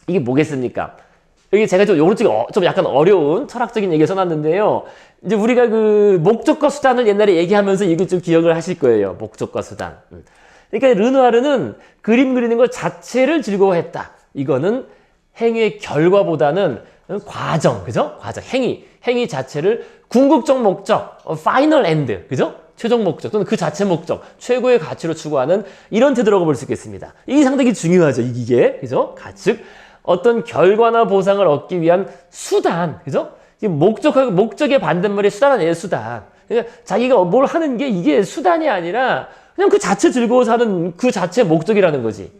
이게 뭐겠습니까? 여기 제가 좀 오른쪽에 좀 약간 어려운 철학적인 얘기 써놨는데요. 이제 우리가 그 목적과 수단을 옛날에 얘기하면서 이게 좀 기억을 하실 거예요. 목적과 수단. 그러니까 르누아르는 그림 그리는 것 자체를 즐거워했다. 이거는 행위의 결과보다는 과정, 그죠? 과정, 행위 자체를 궁극적 목적, final end, 그죠? 최종 목적 또는 그 자체 목적, 최고의 가치로 추구하는 이런 태도라고 볼 수 있겠습니다. 이게 상당히 중요하죠, 이게, 그죠? 즉 어떤 결과나 보상을 얻기 위한 수단, 그죠? 목적의 반대말이 수단 아니에요, 수단. 그러니까 자기가 뭘 하는 게 이게 수단이 아니라 그냥 그 자체 즐거워서 하는 그 자체 목적이라는 거지.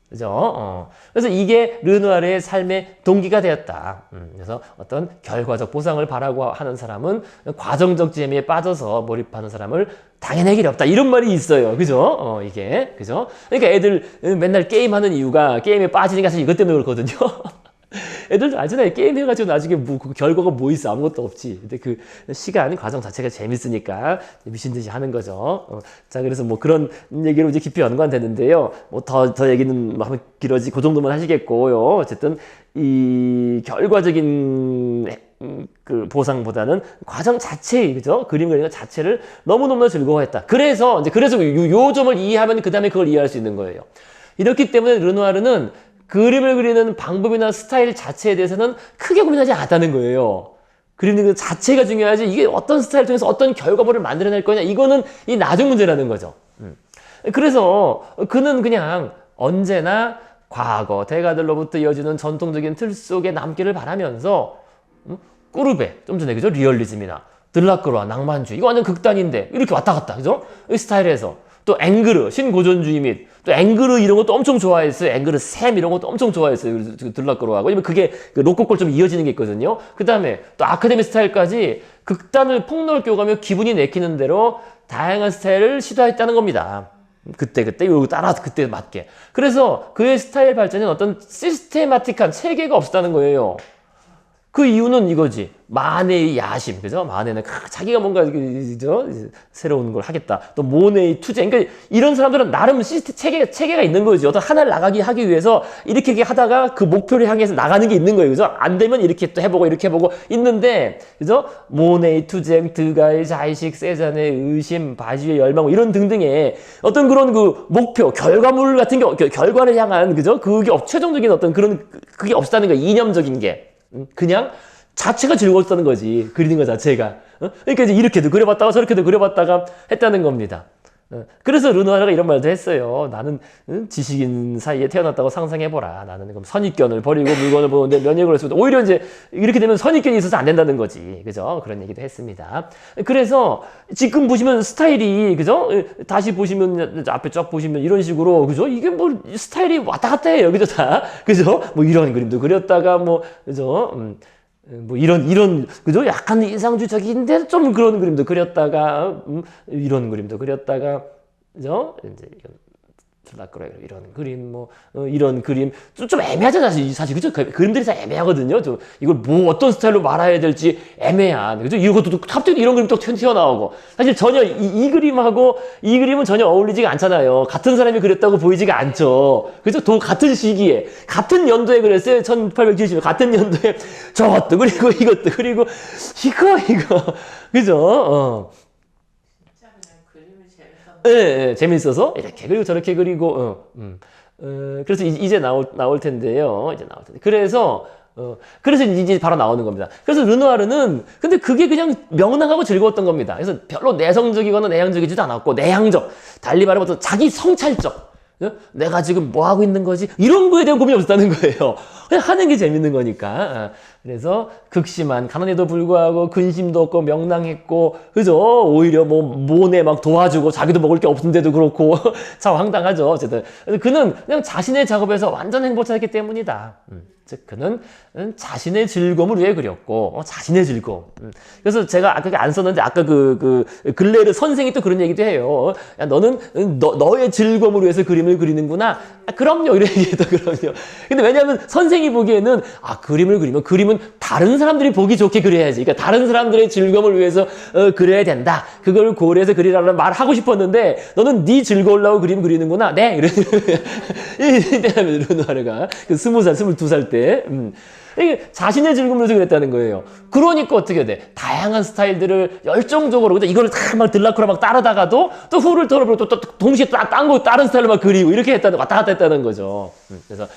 그죠? 그래서 이게 르누아르의 삶의 동기가 되었다. 그래서 어떤 결과적 보상을 바라고 하는 사람은 과정적 재미에 빠져서 몰입하는 사람을 당연히 길이 없다. 이런 말이 있어요. 그죠? 이게. 그죠? 그러니까 애들 맨날 게임하는 이유가 게임에 빠지니까 사실 이것 때문에 그렇거든요. 애들도 알잖아요. 게임 해가지고 나중에 그 결과가 뭐 있어? 아무것도 없지. 근데 그 시간, 과정 자체가 재밌으니까 미친 듯이 하는 거죠. 자, 그래서 뭐 그런 얘기로 이제 깊이 연관되는데요. 뭐 더 얘기는 뭐 하면 길어지, 그 정도만 하시겠고요. 어쨌든 이 결과적인 그 보상보다는 과정 자체, 그죠? 그림 그리는 것 자체를 너무너무 즐거워했다. 그래서 요 점을 이해하면 그 다음에 그걸 이해할 수 있는 거예요. 이렇기 때문에 르누아르는 그림을 그리는 방법이나 스타일 자체에 대해서는 크게 고민하지 않았다는 거예요. 그리는 것 자체가 중요하지 이게 어떤 스타일 통해서 어떤 결과물을 만들어낼 거냐 이거는 이 나중 문제라는 거죠. 그래서 그는 그냥 언제나 과거 대가들로부터 이어지는 전통적인 틀 속에 남기를 바라면서 꾸르베 좀 전에 그죠 리얼리즘이나 들라크로와 낭만주의 이거 완전 극단인데 이렇게 왔다 갔다 그죠 이 스타일에서 또 앵그르 신고전주의 및 또 앵그르 이런 것도 엄청 좋아했어요. 앵그르 샘 이런 것도 엄청 좋아했어요. 들락거로하고 왜냐면 그게 그 로코콜 좀 이어지는 게 있거든요. 그 다음에 또 아카데미 스타일까지 극단을 폭넓게 오가며 기분이 내키는 대로 다양한 스타일을 시도했다는 겁니다. 그때 이거 따라서 그때 맞게. 그래서 그의 스타일 발전에는 어떤 시스테마틱한 체계가 없었다는 거예요. 그 이유는 이거지. 마네의 야심, 그죠? 마네는 자기가 뭔가 그죠? 새로운 걸 하겠다. 또 모네의 투쟁. 그러니까 이런 사람들은 나름 체계가 있는 거죠. 어떤 하나를 나가기 하기 위해서 이렇게 하다가 그 목표를 향해서 나가는 게 있는 거예요, 그죠? 안 되면 이렇게 또 해보고 이렇게 해보고 있는데, 그죠? 모네의 투쟁, 드가의 자의식, 세잔의 의심, 바지의 열망 이런 등등의 어떤 그런 그 목표, 결과물 같은 게 결과를 향한 그죠? 그게 최종적인 어떤 그런 그게 없다는 거예요. 이념적인 게. 그냥 자체가 즐거웠다는 거지. 그리는 것 자체가. 그러니까 이제 이렇게도 그려봤다가 저렇게도 그려봤다가 했다는 겁니다. 그래서 르누아르가 이런 말도 했어요. 나는 지식인 사이에 태어났다고 상상해보라. 나는 그럼 선입견을 버리고 물건을 보는데 면역을 했을 때 오히려 이제 이렇게 되면 선입견이 있어서 안 된다는 거지. 그죠? 그런 얘기도 했습니다. 그래서 지금 보시면 스타일이, 그죠? 다시 보시면, 앞에 쫙 보시면 이런 식으로, 그죠? 이게 뭐 스타일이 왔다 갔다 해요. 그죠? 다. 그죠? 뭐 이런 그림도 그렸다가 뭐, 그죠? 뭐 이런 그죠? 약간 인상주의적인데 좀 그런 그림도 그렸다가 이런 그림도 그렸다가 그죠? 이제 줄라크로이 이런 그림 이런 그림 좀 애매하잖아 사실 그죠? 그림들이 다 애매하거든요. 좀 이걸 뭐 어떤 스타일로 말아야 될지 애매한 그죠? 이것도 갑자기 이런 그림 또 튀어나오고 사실 전혀 이 그림하고 이 그림은 전혀 어울리지가 않잖아요. 같은 사람이 그렸다고 보이지가 않죠. 그죠? 같은 시기에 같은 연도에 그랬어요. 1870 같은 연도에 저것도 그리고 이것도 그리고 이거 그죠? 진짜 그냥 그림이 재밌어. 예, 재밌어서 이렇게 그리고 저렇게 그리고 그래서 이제 나올 텐데요. 이제 나올 텐데. 그래서 이제 바로 나오는 겁니다. 그래서 르누아르는 근데 그게 그냥 명랑하고 즐거웠던 겁니다. 그래서 별로 내성적이거나 내향적이지도 않았고 내향적, 달리 말하면 자기 성찰적. 내가 지금 뭐 하고 있는 거지? 이런 거에 대한 고민이 없었다는 거예요. 그냥 하는 게 재밌는 거니까. 그래서 극심한 가난에도 불구하고 근심도 없고 명랑했고, 그죠? 오히려 모네 막 도와주고 자기도 먹을 게 없는데도 그렇고 참 황당하죠. 어쨌든 그는 그냥 자신의 작업에서 완전 행복했기 때문이다. 즉 그는 자신의 즐거움을 위해 그렸고 자신의 즐거움. 그래서 제가 아까 안 썼는데 아까 그 글레르 선생이 또 그런 얘기도 해요. 야, 너는 너의 즐거움을 위해서 그림을 그리는구나. 그럼요. 이런 얘기도 그럼요. 근데 왜냐하면 선생이 보기에는 그림을 그리면 그림은 다른 사람들이 보기 좋게 그려야지. 그러니까 다른 사람들의 즐거움을 위해서 그려야 된다. 그걸 고려해서 그리라는 말 하고 싶었는데 너는 네 즐거우려고 그림 그리는구나. 네. 이러면 르누아르가 20살, 22살 때 이게 자신의 즐거움을 위해서 그랬다는 거예요. 그러니까 어떻게 돼? 다양한 스타일들을 열정적으로 근데 이걸 막 들락거려 막 따르다가도 또 후를 털어버리고 또 동시에 다른 스타일로 막 그리고 이렇게 왔다 갔다 했다는 거죠. 그래서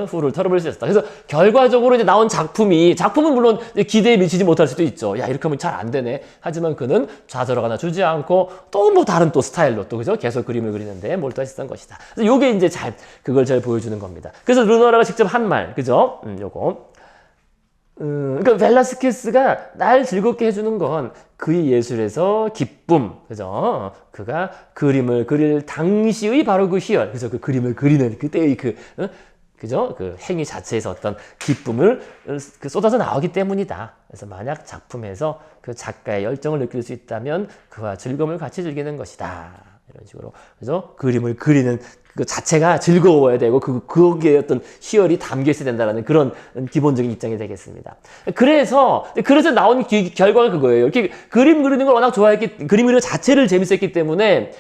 후를 털어버릴 수 있었다. 그래서 결과적으로 이제 나온 작품은 물론 기대에 미치지 못할 수도 있죠. 야 이렇게 하면 잘 안 되네. 하지만 그는 좌절을 하나 주지 않고 또 다른 또 스타일로 또 그죠? 계속 그림을 그리는데 몰두했었던 것이다. 그래서 요게 이제 그걸 잘 보여주는 겁니다. 그래서 르누아르가 직접 한 말, 그죠? 요거. 그러니까 벨라스케스가 날 즐겁게 해주는 건 그의 예술에서 기쁨, 그죠? 그가 그림을 그릴 당시의 바로 그 희열, 그죠? 그 그림을 그리는 그때의 그죠? 그 행위 자체에서 어떤 기쁨을 쏟아져 나오기 때문이다. 그래서 만약 작품에서 그 작가의 열정을 느낄 수 있다면 그와 즐거움을 같이 즐기는 것이다. 이런 식으로, 그죠? 그림을 그리는 그 자체가 즐거워야 되고 거기에 어떤 희열이 담겨 있어야 된다는 그런 기본적인 입장이 되겠습니다. 그래서 나온 결과가 그거예요. 이렇게 그림 그리는 걸 워낙 좋아했기, 그림 그리는 자체를 재밌었기 때문에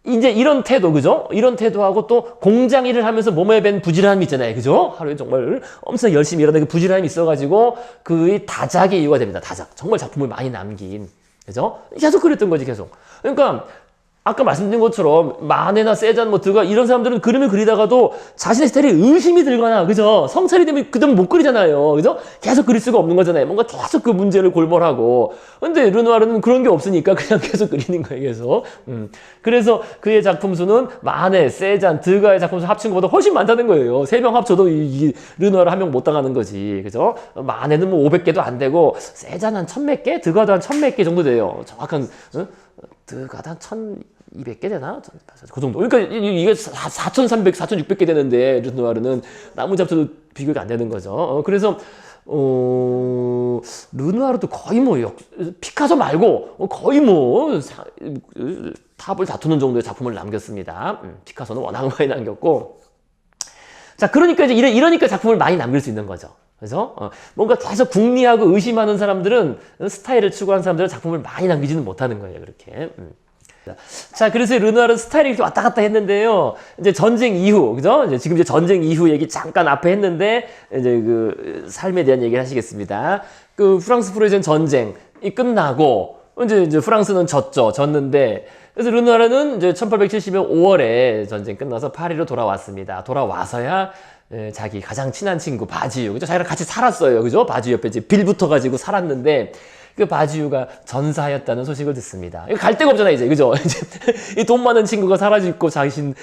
이제 이런 태도, 그죠? 이런 태도하고 또 공장 일을 하면서 몸에 밴 부지런함이 있잖아요. 그죠? 하루에 정말 엄청 열심히 일하는 그 부지런함이 있어가지고 그의 다작의 이유가 됩니다. 다작. 정말 작품을 많이 남긴. 그죠? 계속 그랬던 거지, 계속. 그러니까 아까 말씀드린 것처럼 마네나 세잔 드가 이런 사람들은 그림을 그리다가도 자신의 스타일에 의심이 들거나 그죠? 성찰이 되면 그다음 못 그리잖아요. 그죠? 계속 그릴 수가 없는 거잖아요. 뭔가 계속 그 문제를 골몰하고. 근데 르누아르는 그런 게 없으니까 그냥 계속 그리는 거예요. 계속. 그래서 그의 작품 수는 마네, 세잔, 드가의 작품 수 합친 것보다 훨씬 많다는 거예요. 3명 합쳐도 이 르누아르 1명 못 당하는 거지. 그죠? 마네는 500개도 안 되고 세잔 한 1000몇 개? 드가도 한 1000몇 개 정도 돼요. 정확한 드가도 한 1200개 되나? 그 정도. 그러니까 이게 4300, 4600개 되는데 르누아르는 나무 잡초도 비교가 안 되는 거죠. 그래서 르누아르도 거의 피카소 말고 거의 탑을 다투는 정도의 작품을 남겼습니다. 피카소는 워낙 많이 남겼고. 자, 그러니까 이제 이러니까 작품을 많이 남길 수 있는 거죠. 그래서 뭔가 계속 궁리하고 의심하는 사람들은 스타일을 추구하는 사람들은 작품을 많이 남기지는 못하는 거예요. 그렇게. 자, 그래서 르누아르 스타일이 이렇게 왔다 갔다 했는데요. 이제 전쟁 이후, 그죠? 지금 이제 전쟁 이후 얘기 잠깐 앞에 했는데, 이제 그 삶에 대한 얘기를 하시겠습니다. 그 프랑스 프로이센 전쟁이 끝나고, 이제 프랑스는 졌는데, 그래서 르누아르는 이제 1870년 5월에 전쟁 끝나서 파리로 돌아왔습니다. 돌아와서야 자기 가장 친한 친구 바지유, 그죠? 자기랑 같이 살았어요, 그죠? 바지유 옆에 이제 빌 붙어가지고 살았는데. 그 바지유가 전사하였다는 소식을 듣습니다. 갈 데가 없잖아, 이제. 그죠? 이제 이 돈 많은 친구가 사라지고 자신이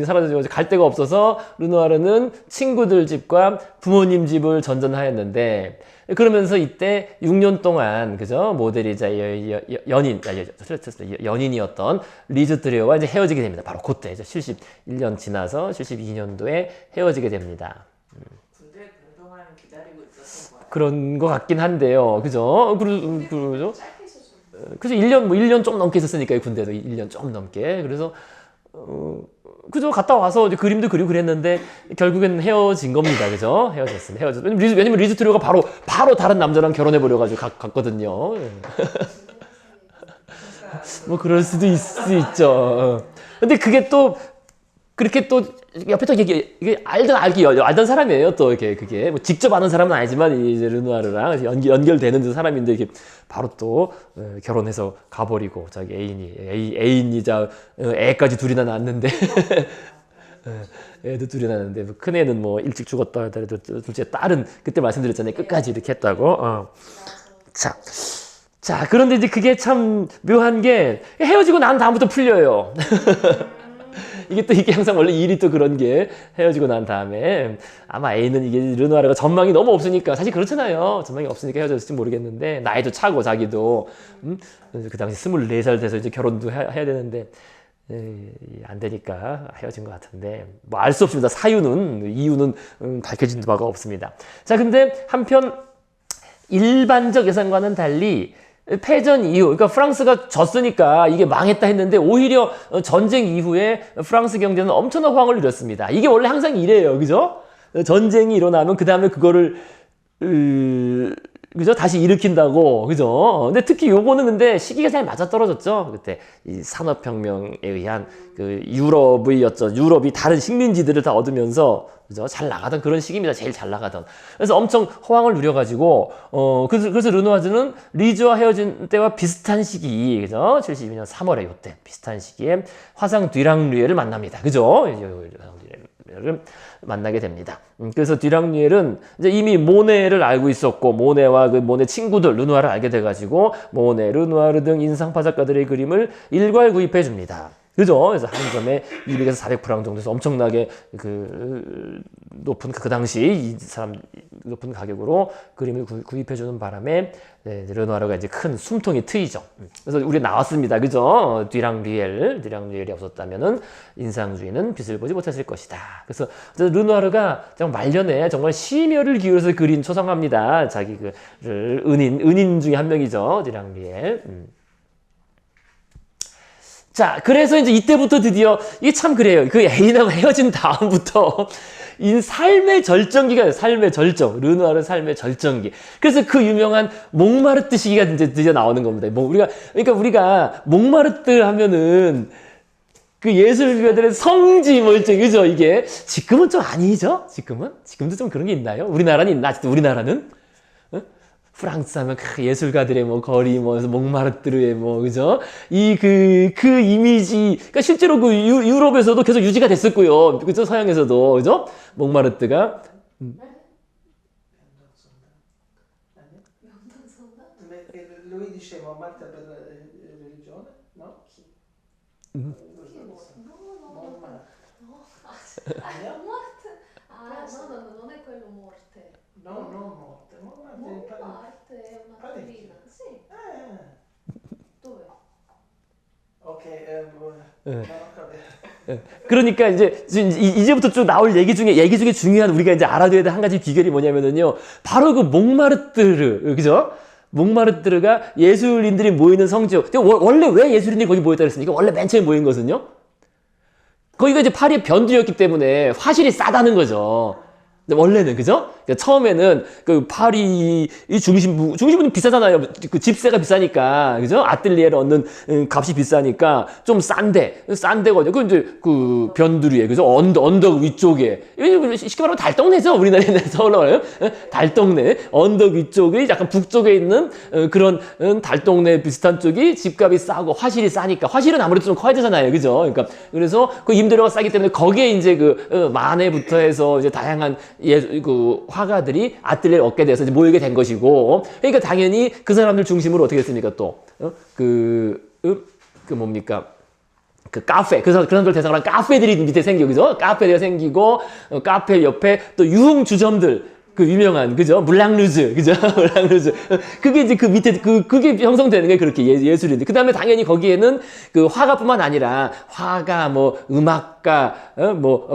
사라지고 갈 데가 없어서 르누아르는 친구들 집과 부모님 집을 전전하였는데 그러면서 이때 6년 동안, 그죠? 모델이자 연인이었던 리즈 드레어와 이제 헤어지게 됩니다. 바로 그때, 71년 지나서 72년도에 헤어지게 됩니다. 군대 그동안 기다리고 있었던 거야. 그런 것 같긴 한데요. 그죠? 그죠? 짧게 있었죠. 그래서 1년 좀 넘게 있었으니까요. 군대도 1년 좀 넘게. 그래서 그죠? 갔다 와서 이제 그림도 그리고 그랬는데 결국엔 헤어진 겁니다. 그죠? 헤어졌습니다. 왜냐면 리즈 트루가 바로 다른 남자랑 결혼해 보려가지고 갔거든요. 뭐 그럴 수도 있죠. 근데 그게 또 그렇게 또 옆에 또 이게 알던 사람이에요. 또 이렇게 그게 뭐 직접 아는 사람은 아니지만 이제 르누아르랑 연결되는 사람인데 이게 바로 또 결혼해서 가버리고 자기 애인이자 애까지 둘이나 낳았는데 애도 둘이 낳았는데 뭐 큰 애는 뭐 일찍 죽었다 하더라도 둘째 딸은 그때 말씀드렸잖아요. 끝까지 이렇게 했다고. 자, 그런데 이제 그게 참 묘한 게 헤어지고 난 다음부터 풀려요. 이게 항상 원래 일이 또 그런 게 헤어지고 난 다음에 아마 A는 이게 르누아르가 전망이 너무 없으니까 사실 그렇잖아요. 전망이 없으니까 헤어졌을지 모르겠는데 나이도 차고 자기도 그 당시 24살 돼서 이제 결혼도 해야 되는데 안 되니까 헤어진 것 같은데 뭐 알 수 없습니다. 이유는 밝혀진 바가 없습니다. 자, 근데 한편 일반적 예상과는 달리 패전 이후, 그러니까 프랑스가 졌으니까 이게 망했다 했는데 오히려 전쟁 이후에 프랑스 경제는 엄청난 호황을 누렸습니다. 이게 원래 항상 이래요. 그죠? 전쟁이 일어나면 그 다음에 그거를 그죠? 다시 일으킨다고. 그죠? 근데 특히 요거는 근데 시기가 잘 맞아떨어졌죠. 그때 이 산업혁명에 의한 그 유럽이 다른 식민지들을 다 얻으면서 그죠? 잘 나가던 그런 시기입니다. 제일 잘 나가던. 그래서 엄청 호황을 누려가지고, 그래서 르누아르는 리즈와 헤어진 때와 비슷한 시기, 그죠? 72년 3월에 요때 비슷한 시기에 화상 듀랑류엘을 만납니다. 그죠? 듀랑류엘을 만나게 됩니다. 그래서 듀랑류엘은 이제 이미 모네를 알고 있었고, 모네와 그 모네 친구들, 르누아르를 알게 돼가지고, 모네, 르누아르 등 인상파 작가들의 그림을 일괄 구입해 줍니다. 그죠? 그래서 한 점에 200에서 400프랑 정도에서 엄청나게 높은 그 당시 이 사람 높은 가격으로 그림을 구입해주는 바람에 르누아르가 이제 큰 숨통이 트이죠. 그래서 우리 나왔습니다. 그죠? 듀랑류엘이 없었다면은 인상주의는 빛을 보지 못했을 것이다. 그래서 르누아르가 정말 말년에 정말 심혈을 기울여서 그린 초상화입니다. 자기 은인 중에 한 명이죠. 듀랑류엘. 자, 그래서 이제 이때부터 드디어, 이게 참 그래요. 그 애인하고 헤어진 다음부터, 이 삶의 절정기가, 삶의 절정. 르누아르 삶의 절정기. 그래서 그 유명한 몽마르트 시기가 이제 드디어 나오는 겁니다. 그러니까 우리가 몽마르트 하면은, 그 예술가들의 성지 그죠? 이게. 지금은 좀 아니죠? 지금도 좀 그런 게 있나요? 우리나라는 있나? 아직도 우리나라는? 프랑스 하면 예술가들의 뭐 거리, 몽마르트르의 그죠? 그 이미지, 그러니까 실제로 그 유럽에서도 계속 유지가 됐었고요. 그죠? 서양에서도, 그죠? 몽마르트가. Lui diceva Marta per religione, no? Non è quello morte. No, non morte. Montmartre è una collina. Sì. Dove? Ok, 그러니까 이제부터 쭉 나올 얘기 중에 중요한 우리가 이제 알아둬야 될 한 가지 비결이 뭐냐면은요. 바로 그 몽마르트르, 그죠? 몽마르트르가 예술인들이 모이는 성지요. 원래 왜 예술인들이 거기 모였다 그랬습니까? 원래 맨 처음에 모인 것은요. 거기가 이제 파리의 변두였기 때문에 화실이 싸다는 거죠. 원래는, 그죠? 처음에는 그 파리 중심부는 비싸잖아요. 그 집세가 비싸니까, 그죠? 아뜰리에를 얻는 값이 비싸니까 좀 싼데거든요. 그 이제 그 변두리에, 그죠? 언덕 위쪽에. 쉽게 말하면 달동네죠. 우리나라 서울로 말하면. 달동네. 언덕 위쪽이 약간 북쪽에 있는 그런 달동네 비슷한 쪽이 집값이 싸고 화실이 싸니까. 화실은 아무래도 좀 커야 되잖아요. 그죠? 그러니까, 그래서 그 임대료가 싸기 때문에 거기에 이제 마네부터 해서 이제 다양한 그 화가들이 아뜰리에를 얻게 돼서 이제 모이게 된 것이고, 그러니까 당연히 그 사람들 중심으로 어떻게 됐습니까? 또 뭡니까? 그 카페, 그 사람들 대상으로 한 카페들이 밑에 생기고, 그죠? 카페들이 생기고, 카페 옆에 또 유흥주점들, 그 유명한, 그죠? 물랑루즈, 그죠? 물랑루즈. 그게 이제 그 밑에, 그게 형성되는 게 그렇게 예술인데. 그 다음에 당연히 거기에는 그 화가뿐만 아니라 화가, 음악가,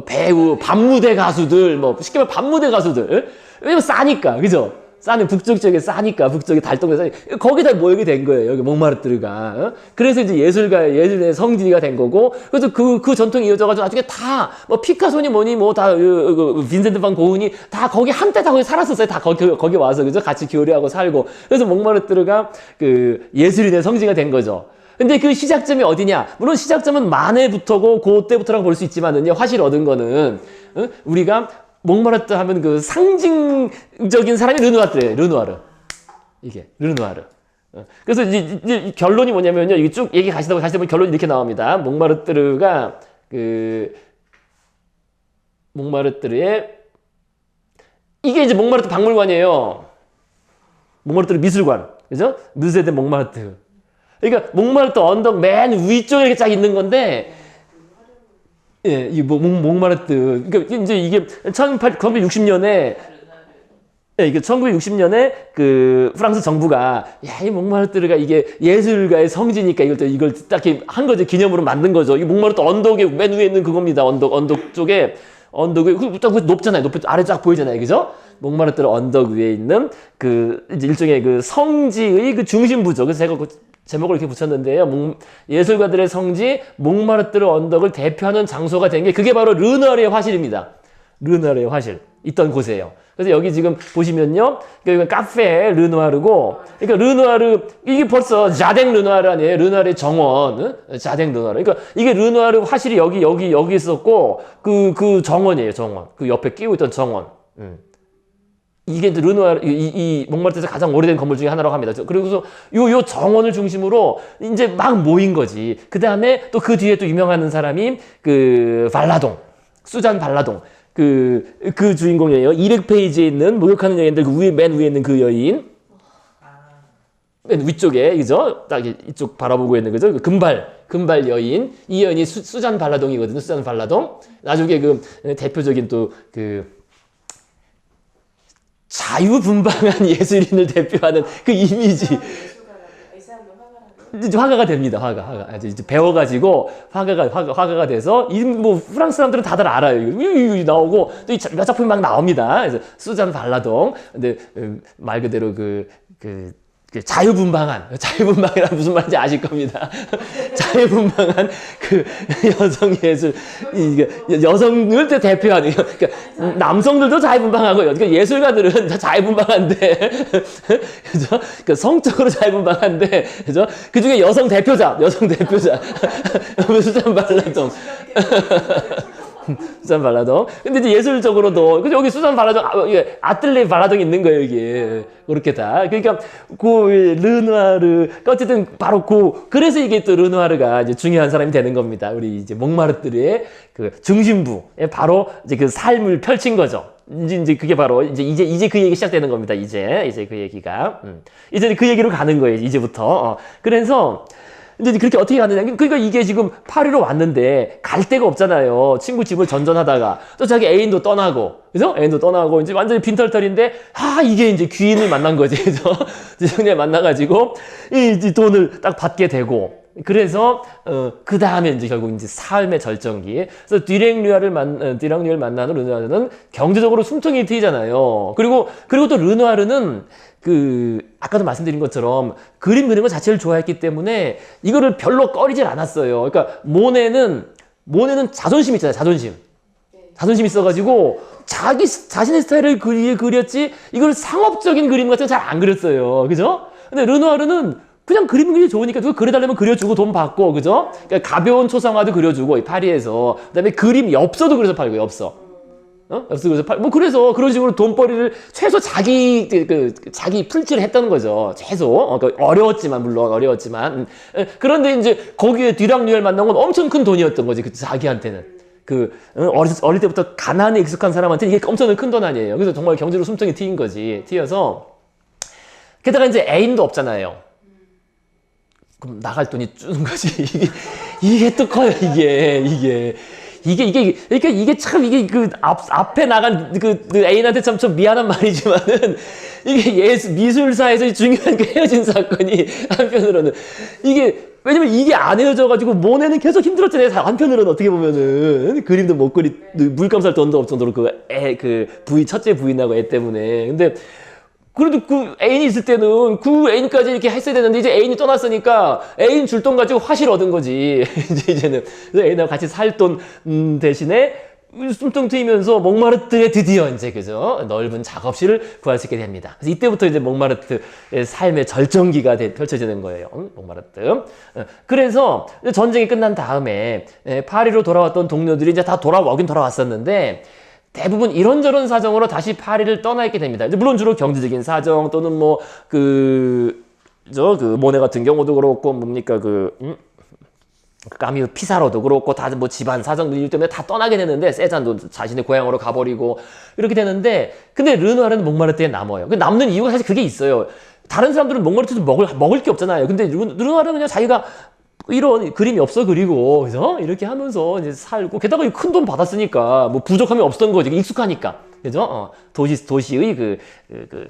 배우, 밤무대 가수들, 쉽게 말하면 밤무대 가수들. 왜냐면 싸니까, 그죠? 싸는 북쪽 지역에 싸니까 북쪽에 달동네 싸니까 거기다 모이게 된 거예요. 여기 몽마르트르가. 어? 그래서 이제 예술의 성지가 된 거고 그래서 그 전통이 이어져가지고 나중에 다 뭐 피카소니 뭐니 뭐 다 빈센트 반 고흐니 다 거기 한때 다 거기 살았었어요. 다 거기 와서 그죠? 같이 교류하고 살고 그래서 몽마르트르가 그 예술인의 성지가 된 거죠. 근데 그 시작점이 어디냐? 물론 시작점은 만해부터고 그때부터라고 볼 수 있지만은요. 화실 얻은 거는 우리가 몽마르트 하면 그 상징적인 사람이 르누아르예요. 르누아르. 이게 르누아르. 그래서 이제 결론이 뭐냐면요. 이게 쭉 얘기 가시다 보면 결론이 이렇게 나옵니다. 몽마르트르가 몽마르트르의 이게 이제 몽마르트 박물관이에요. 몽마르트르 미술관. 그죠? 무세 데 몽마르트. 그러니까 몽마르트 언덕 맨 위쪽에 이렇게 쫙 있는 건데 예, 이 몽마르트. 그러니까 이제 이게 1960년에 예, 이게 1960년에 그 프랑스 정부가 야, 이 몽마르트르가 이게 예술가의 성지니까 이걸 딱 이렇게 한 거죠. 기념으로 만든 거죠. 이 몽마르트 언덕에 맨 위에 있는 그겁니다. 언덕 쪽에 언덕에 딱 높잖아요. 높이 아래 쫙 보이잖아요. 그죠? 몽마르트르 언덕 위에 있는 그 이제 일종의 그 성지의 그 중심부죠. 그래서 제가 그 제목을 이렇게 붙였는데요. 예술가들의 성지 몽마르트르 언덕을 대표하는 장소가 된 게 그게 바로 르누아르의 화실입니다. 르누아르의 화실 있던 곳이에요. 그래서 여기 지금 보시면요, 그러니까 카페 르누아르고, 그러니까 르누아르 이게 벌써 자댕 르누아르 아니에요? 르누아르의 정원, 자댕 르누아르. 그러니까 이게 르누아르 화실이 여기 있었고 그 정원이에요, 정원. 그 옆에 끼고 있던 정원. 이게 이제 르누아르 이 몽마르트에서 가장 오래된 건물 중에 하나라고 합니다. 그리고서 요 정원을 중심으로 이제 막 모인 거지. 그 다음에 또 그 뒤에 또 유명한 사람이 그 발라동, 수잔 발라동. 그 주인공이에요. 200페이지에 있는 목욕하는 여인들 맨 위에 있는 그 여인. 맨 위쪽에, 그죠? 딱 이쪽 바라보고 있는 거죠. 금발 여인. 이 여인이 수잔 발라동이거든요. 수잔 발라동. 나중에 그 대표적인 또 자유분방한 예술인을 대표하는 그 이미지. 이제 화가가 됩니다. 화가. 이제 배워가지고 화가가 돼서 뭐 프랑스 사람들은 다들 알아요. 이거 나오고 또 몇 작품이 막 나옵니다. 그래서 수잔 발라동. 근데 말 그대로 자유분방이란 무슨 말인지 아실 겁니다. 자유분방한 그 여성 예술, 여성을 대표하는, 그러니까 남성들도 자유분방하고, 그러니까 예술가들은 다 자유분방한데, 그죠? 그러니까 성적으로 자유분방한데, 그죠? 그 중에 여성 대표자, 수잔 발라동. 수잔 발라동. 근데 이제 예술적으로도 여기 수잔 발라동 아틀레 발라동이 있는 거예요, 이게. 그렇게 다. 그러니까 그 르누아르 어쨌든 바로 그래서 이게 또 르누아르가 이제 중요한 사람이 되는 겁니다. 우리 이제 몽마르트르의 그 중심부에 바로 이제 그 삶을 펼친 거죠. 이제 그게 바로 이제 그 얘기 시작되는 겁니다. 이제 그 얘기가 이제 그 얘기로 가는 거예요. 이제부터. 그래서 이제 그렇게 어떻게 가느냐. 그러니까 이게 지금 파리로 왔는데 갈 데가 없잖아요. 친구 집을 전전하다가 또 자기 애인도 떠나고, 그죠? 애인도 떠나고 이제 완전히 빈털털인데 이게 이제 귀인을 만난 거지, 그죠? 지성을 만나가지고 이 돈을 딱 받게 되고. 그래서 그 다음에 이제 결국 이제 삶의 절정기. 그래서 듀랑류아를 만나는 르누아르는 경제적으로 숨통이 트이잖아요. 그리고 또 르누아르는 아까도 말씀드린 것처럼 그림 그리는 것 자체를 좋아했기 때문에 이거를 별로 꺼리질 않았어요. 그러니까 모네는 자존심 있잖아요. 자존심 있어가지고 자신의 스타일을 그렸지 이걸 상업적인 그림 같은 거 잘 안 그렸어요. 그죠? 근데 르누아르는 그냥 그림 그리기 좋으니까 그거 그려달라면 그려주고 돈 받고, 그죠? 그러니까 가벼운 초상화도 그려주고 파리에서. 그다음에 그림 엽서도 그려서 팔고, 엽서 그래서 그래서 그런 식으로 돈벌이를 최소 자기 풀칠을 했다는 거죠. 최소. 어려웠지만, 물론 어려웠지만. 그런데 이제 거기에 듀랑류엘 만난 건 엄청 큰 돈이었던 거지, 자기한테는. 어릴 때부터 가난에 익숙한 사람한테는 이게 엄청 큰 돈 아니에요. 그래서 정말 경제로 숨통이 트인 거지. 트여서. 게다가 이제 애인도 없잖아요. 그럼 나갈 돈이 주는 거지. 이게 또 커요, 이게. 그러니까 이게 참, 앞에 나간 애인한테 좀 미안한 말이지만은, 이게 미술사에서 중요한 헤어진 사건이, 한편으로는. 왜냐면 이게 안 헤어져가지고, 모네는 계속 힘들었잖아요. 한편으로는 어떻게 보면은. 그림도 못 물감 살 돈도 없을 정도로 첫째 부인하고 애 때문에. 근데, 그래도 그 애인이 있을 때는 그 애인까지 이렇게 했어야 되는데 이제 애인이 떠났으니까 애인 줄 돈 가지고 화실 얻은 거지. 이제는 그래서 애인하고 같이 살 돈 대신에 숨통 트이면서 몽마르트에 드디어 이제 그죠 넓은 작업실을 구할 수 있게 됩니다. 그래서 이때부터 이제 몽마르트의 삶의 절정기가 펼쳐지는 거예요. 몽마르트. 그래서 전쟁이 끝난 다음에 파리로 돌아왔던 동료들이 이제 다 돌아오긴 돌아왔었는데. 대부분 이런저런 사정으로 다시 파리를 떠나 있게 됩니다. 물론 주로 경제적인 사정 또는 뭐 그 모네 같은 경우도 그렇고 뭡니까 까미우 피사로도 그렇고 다들 뭐 집안 사정 일 때문에 다 떠나게 되는데 세잔도 자신의 고향으로 가버리고 이렇게 되는데 근데 르누아르는 몽마르트에 남아요. 남는 이유가 사실 그게 있어요. 다른 사람들은 몽마르트도 먹을 게 없잖아요. 근데 르누아르는 그냥 자기가 이런 그림이 없어 그리고 그래서 이렇게 하면서 이제 살고 게다가 큰 돈 받았으니까 뭐 부족함이 없었던 거지 익숙하니까 그죠? 도시의 그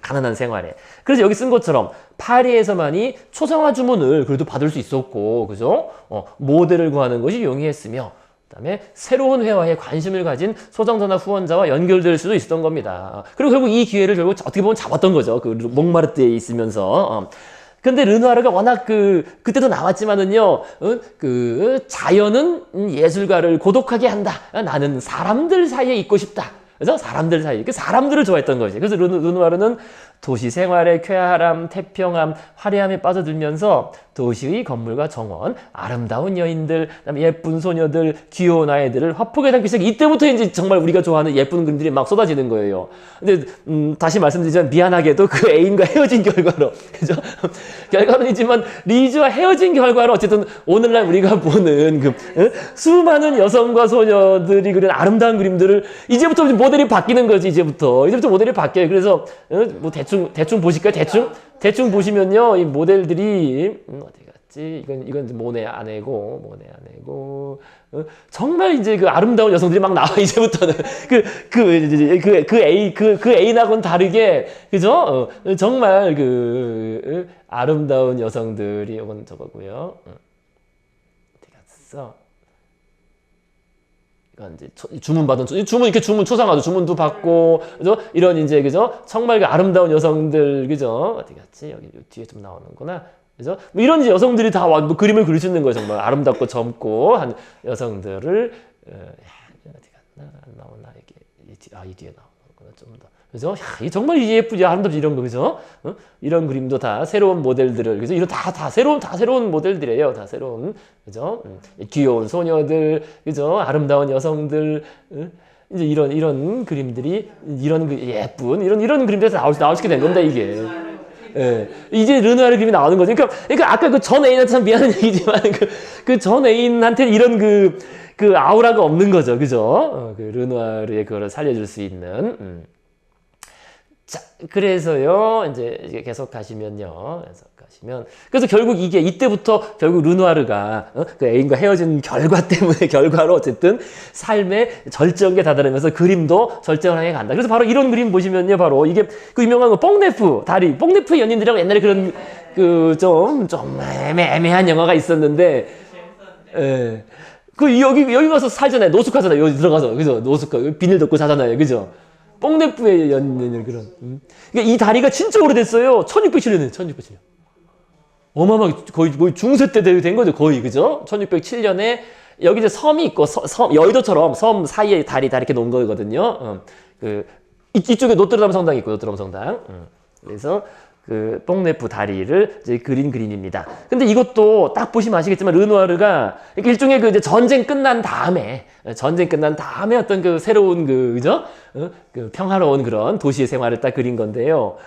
가난한 생활에 그래서 여기 쓴 것처럼 파리에서만이 초상화 주문을 그래도 받을 수 있었고 그죠? 모델을 구하는 것이 용이했으며 그다음에 새로운 회화에 관심을 가진 소장자나 후원자와 연결될 수도 있었던 겁니다. 그리고 결국 이 기회를 결국 어떻게 보면 잡았던 거죠. 그 몽마르트에 있으면서. 근데 르누아르가 워낙 그때도 나왔지만은요, 자연은 예술가를 고독하게 한다. 나는 사람들 사이에 있고 싶다. 그래서 사람들 사이, 사람들을 좋아했던 거지. 그래서 르누아르는 도시 생활의 쾌활함, 태평함, 화려함에 빠져들면서 도시의 건물과 정원, 아름다운 여인들, 그다음에 예쁜 소녀들, 귀여운 아이들을 화폭에 담기 시작. 이때부터 이제 정말 우리가 좋아하는 예쁜 그림들이 막 쏟아지는 거예요. 근데 다시 말씀드리지만 미안하게도 그 애인과 헤어진 결과로, 그죠? 결과론이지만 리즈와 헤어진 결과로 어쨌든 오늘날 우리가 보는 수많은 여성과 소녀들이 그린 아름다운 그림들을 이제부터 모델이 바뀌는 거지. 이제부터 모델이 바뀌어요. 그래서 뭐 대충 보실까요? 대충 보시면요, 이 모델들이 어디 갔지? 이건 모네 아내고 정말 이제 그 아름다운 여성들이 막 나와. 이제부터는 그 애인하고는 다르게 그죠? 정말 아름다운 여성들이 이건 저거고요. 어디 갔어? 이제 주문 이렇게 초상화도 주문도 받고, 그죠? 이런 이제, 그죠? 정말 아름다운 여성들, 그죠? 어디 갔지? 여기 뒤에 좀 나오는구나. 그죠? 뭐 이런 이제 여성들이 다 뭐 그림을 그릴 수 있는 거예요. 정말 아름답고 젊고 한 여성들을, 어디 갔나? 안 나오나? 이 뒤에 나오는구나. 좀 더. 그죠? 이 정말 예쁘지, 아름답지, 이런 거, 그죠? 이런 그림도 다 새로운 모델들을, 그죠? 이런 다 새로운 모델들이에요. 다 새로운, 그죠? 귀여운 소녀들, 그죠? 아름다운 여성들, 이제 이런 그림들이, 예쁜, 이런 그림들에서 나올 수 있게 된 겁니다, 이게. 예. 이제 르누아르 그림이 나오는 거죠. 그러니까 아까 그 전 애인한테 참 미안한 얘기지만, 그 전 애인한테 이런 그 아우라가 없는 거죠. 그죠? 그 르누아르의 그거를 살려줄 수 있는, 자, 그래서요, 이제 계속 가시면요. 그래서 결국 이때부터 결국 르누아르가 그 애인과 헤어진 결과로 어쨌든 삶의 절정에 다다르면서 그림도 절정을 향해 간다. 그래서 바로 이런 그림 보시면요, 바로 이게 그 유명한 뽕네프 다리, 뽕네프의 연인들이라고 옛날에 그런 좀 애매한 영화가 있었는데, 예. 여기 가서 살잖아요. 노숙하잖아요. 여기 들어가서, 그죠? 비닐 덮고 자잖아요. 그죠? 뽕네프의 연인을 그런. 그러니까 이 다리가 진짜 오래됐어요. 1607년에, 1607년. 어마어마하게 거의 중세 때 된 거죠. 거의, 그죠? 1607년에 여기 이제 섬이 있고, 여의도처럼 섬 사이에 다리 이렇게 놓은 거거든요. 이쪽에 노트르담 성당이 있고, 노트르담 성당. 그래서 뽕네프 다리를 이제 그린 그림입니다. 근데 이것도 딱 보시면 아시겠지만 르누아르가 일종의 이제 전쟁 끝난 다음에 어떤 새로운 그죠? 평화로운 그런 도시의 생활을 딱 그린 건데요.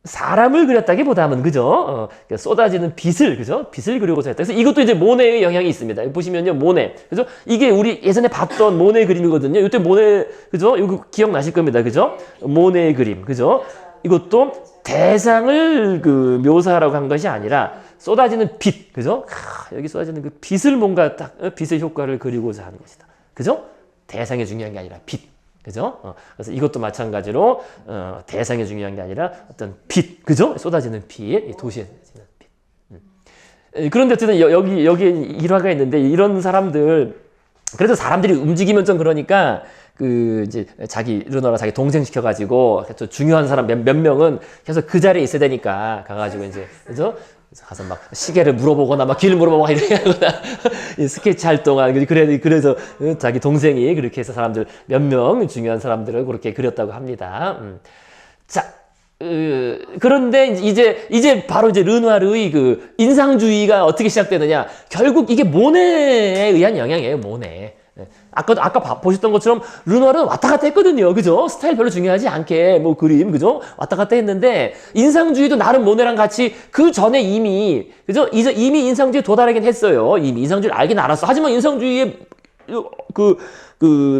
사람을 그렸다기보다는 그죠? 쏟아지는 빛을 그죠? 빛을 그리고자 했다. 그래서 이것도 이제 모네의 영향이 있습니다. 보시면요, 모네 그죠? 이게 우리 예전에 봤던 모네 그림이거든요. 이때 모네 그죠? 이거 기억나실 겁니다. 그죠? 모네의 그림 그죠? 이것도 대상을 묘사하라고 한 것이 아니라 쏟아지는 빛 그죠? 여기 쏟아지는 그 빛을 뭔가 딱 빛의 효과를 그리고자 하는 것이다. 그죠? 대상이 중요한 게 아니라 빛. 그죠? 그래서 이것도 마찬가지로, 대상이 중요한 게 아니라 어떤 빛, 그죠? 쏟아지는 빛, 도시에 쏟아지는 빛. 그런데 어쨌든 여기 일화가 있는데 이런 사람들, 그래도 사람들이 움직이면 좀 그러니까 그 이제 자기 르누아르가 자기 동생 시켜가지고 또 중요한 사람 몇 명은 계속 그 자리에 있어야 되니까 가가지고 이제 그죠? 그래서 가서 막 시계를 물어보거나 막 길 물어보거나 이렇게 하거나 이 스케치 활동한 그래서 자기 동생이 그렇게 해서 사람들 몇 명 중요한 사람들을 그렇게 그렸다고 합니다. 자. 그런데 이제 바로 이제 르누아르의 그 인상주의가 어떻게 시작되느냐? 결국 이게 모네에 의한 영향이에요. 모네. 아까 보셨던 것처럼 르누아르는 왔다 갔다 했거든요. 그죠? 스타일 별로 중요하지 않게 뭐 그림 그죠? 왔다 갔다 했는데 인상주의도 나름 모네랑 같이 그 전에 이미 그죠? 이미 인상주의에 도달하긴 했어요. 이미 인상주의를 알긴 알았어. 하지만 인상주의에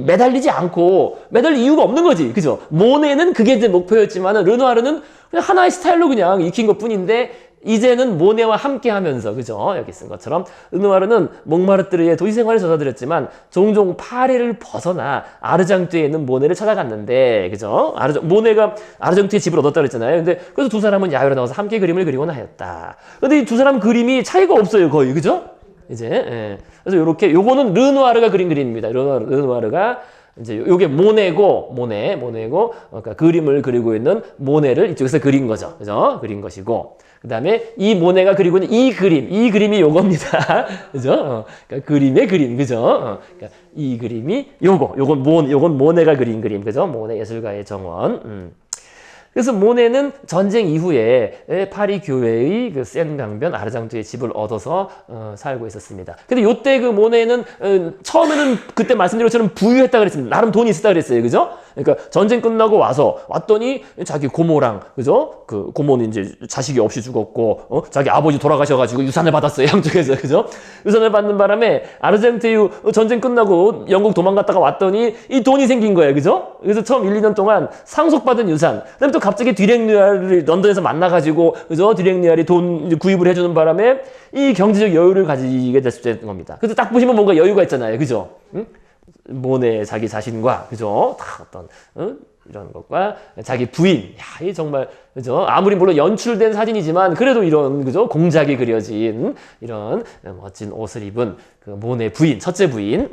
매달리지 않고 매달릴 이유가 없는 거지. 그죠? 모네는 그게 이제 목표였지만은 르누아르는 그냥 하나의 스타일로 그냥 익힌 것 뿐인데 이제는 모네와 함께 하면서 그죠? 여기 쓴 것처럼 르누아르는 몽마르트르의 도시생활을 젖어들었지만 종종 파리를 벗어나 아르장뚜에 있는 모네를 찾아갔는데 그죠? 모네가 아르장뚜에 집을 얻었다 그랬잖아요. 근데 그래서 두 사람은 야외로 나와서 함께 그림을 그리곤 하였다. 근데 이 두 사람 그림이 차이가 없어요. 거의 그죠? 이제 그래서 요렇게 요거는 르누아르가 그린 그림입니다. 르누아르가 이제 요게 모네고 그러니까 그림을 그리고 있는 모네를 이쪽에서 그린 거죠. 그죠? 그린 것이고 그다음에 이 모네가 그리고 있는 이 그림이 요겁니다. 그죠? 그러니까 그림의 그림. 그죠? 그러니까 이 그림이 요건 모네가 그린 그림. 그죠? 모네 예술가의 정원. 그래서 모네는 전쟁 이후에 파리 교회의 그 센 강변 아르장뚜에 집을 얻어서 살고 있었습니다. 근데 요때 그 모네는 처음에는 그때 말씀드린 것처럼 부유했다 그랬습니다. 나름 돈이 있었다 그랬어요. 그죠? 그러니까 전쟁 끝나고 왔더니 자기 고모랑 그죠? 그 고모는 이제 자식이 없이 죽었고 자기 아버지 돌아가셔가지고 유산을 받았어요. 양쪽에서 그죠? 유산을 받는 바람에 아르장뚜에 전쟁 끝나고 영국 도망갔다가 왔더니 이 돈이 생긴 거예요. 그죠? 그래서 처음 1, 2년 동안 상속받은 유산. 그다음에 또 갑자기 디렉누아르를 런던에서 만나가지고 그죠? 디렉누아르이 돈 구입을 해주는 바람에 이 경제적 여유를 가지게 됐을 겁니다. 그래서 딱 보시면 뭔가 여유가 있잖아요. 그죠? 응? 모네 자기 자신과 그죠? 다 어떤 이런 것과 자기 부인, 야, 이 정말 그죠? 아무리 물론 연출된 사진이지만 그래도 이런 그죠? 공작이 그려진 이런 멋진 옷을 입은 그 모네 부인, 첫째 부인,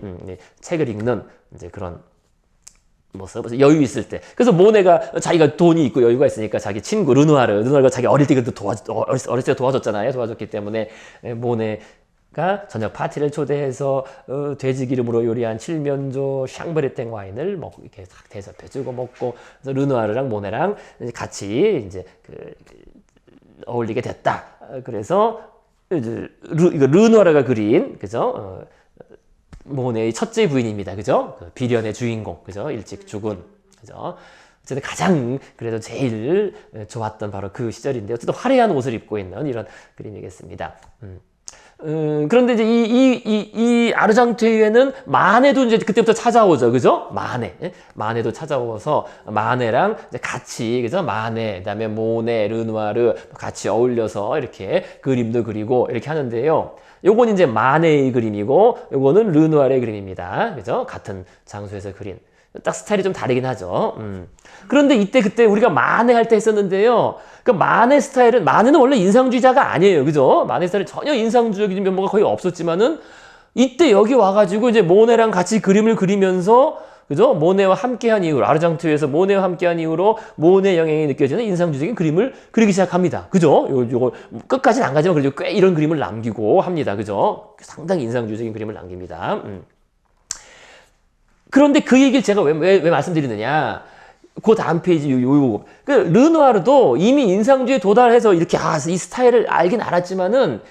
책을 읽는 이제 그런 모습, 여유 있을 때. 그래서 모네가 자기가 돈이 있고 여유가 있으니까 자기 친구 르누아르가 자기 어릴 때 어렸을 때 도와줬잖아요. 도와줬기 때문에 모네가 저녁 파티를 초대해서 돼지 기름으로 요리한 칠면조 샹브레땡 와인을 이렇게 딱 대접해주고 먹고 그래서 르누아르랑 모네랑 같이 이제 어울리게 됐다. 그래서 이제 르누아르가 그린 그죠? 모네의 첫째 부인입니다. 그죠? 그 비련의 주인공. 그죠? 일찍 죽은. 그죠? 어쨌든 가장 그래도 제일 좋았던 바로 그 시절인데 어쨌든 화려한 옷을 입고 있는 이런 그림이겠습니다. 그런데 이제 이 아르장퇴에는 마네도 이제 그때부터 찾아오죠. 그죠? 마네도 찾아와서 마네랑 이제 같이, 그죠? 마네, 그 다음에 모네, 르누아르 같이 어울려서 이렇게 그림도 그리고 이렇게 하는데요. 요건 이제 마네의 그림이고, 요거는 르누아르의 그림입니다. 그죠? 같은 장소에서 그린. 딱 스타일이 좀 다르긴 하죠. 그런데 그때 우리가 마네 할 때 했었는데요. 그 마네는 원래 인상주의자가 아니에요. 그죠? 마네 스타일은 전혀 인상주의적인 면모가 거의 없었지만은 이때 여기 와가지고 이제 모네랑 같이 그림을 그리면서 그죠? 모네와 함께한 이후로 아르장투에서 모네와 함께한 이후로 모네 영향이 느껴지는 인상주의적인 그림을 그리기 시작합니다. 그죠? 요거 끝까지는 안 가지만 그래도 꽤 이런 그림을 남기고 합니다. 그죠? 상당히 인상주의적인 그림을 남깁니다. 그런데 그 얘기를 제가 왜 말씀드리느냐? 그 다음 페이지 그 르누아르도 이미 인상주의에 도달해서 이렇게 이 스타일을 알긴 알았지만은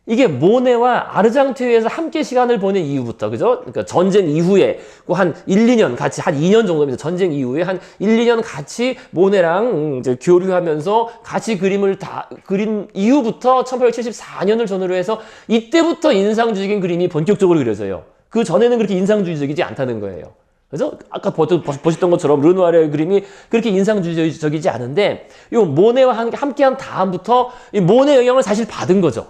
이게 모네와 아르장퇴에서 함께 시간을 보낸 이후부터, 그죠? 그러니까 전쟁 이후에 한 1, 2년 같이 한 2년 정도입니다. 전쟁 이후에 한 1, 2년 같이 모네랑 이제 교류하면서 같이 그림을 다 그린 이후부터 1874년을 전후로 해서 이때부터 인상주의적인 그림이 본격적으로 그려져요. 그 전에는 그렇게 인상주의적이지 않다는 거예요. 그래서 아까 보셨던 것처럼 르누아르의 그림이 그렇게 인상주의적이지 않은데 이 모네와 함께한 다음부터 이 모네 영향을 사실 받은 거죠.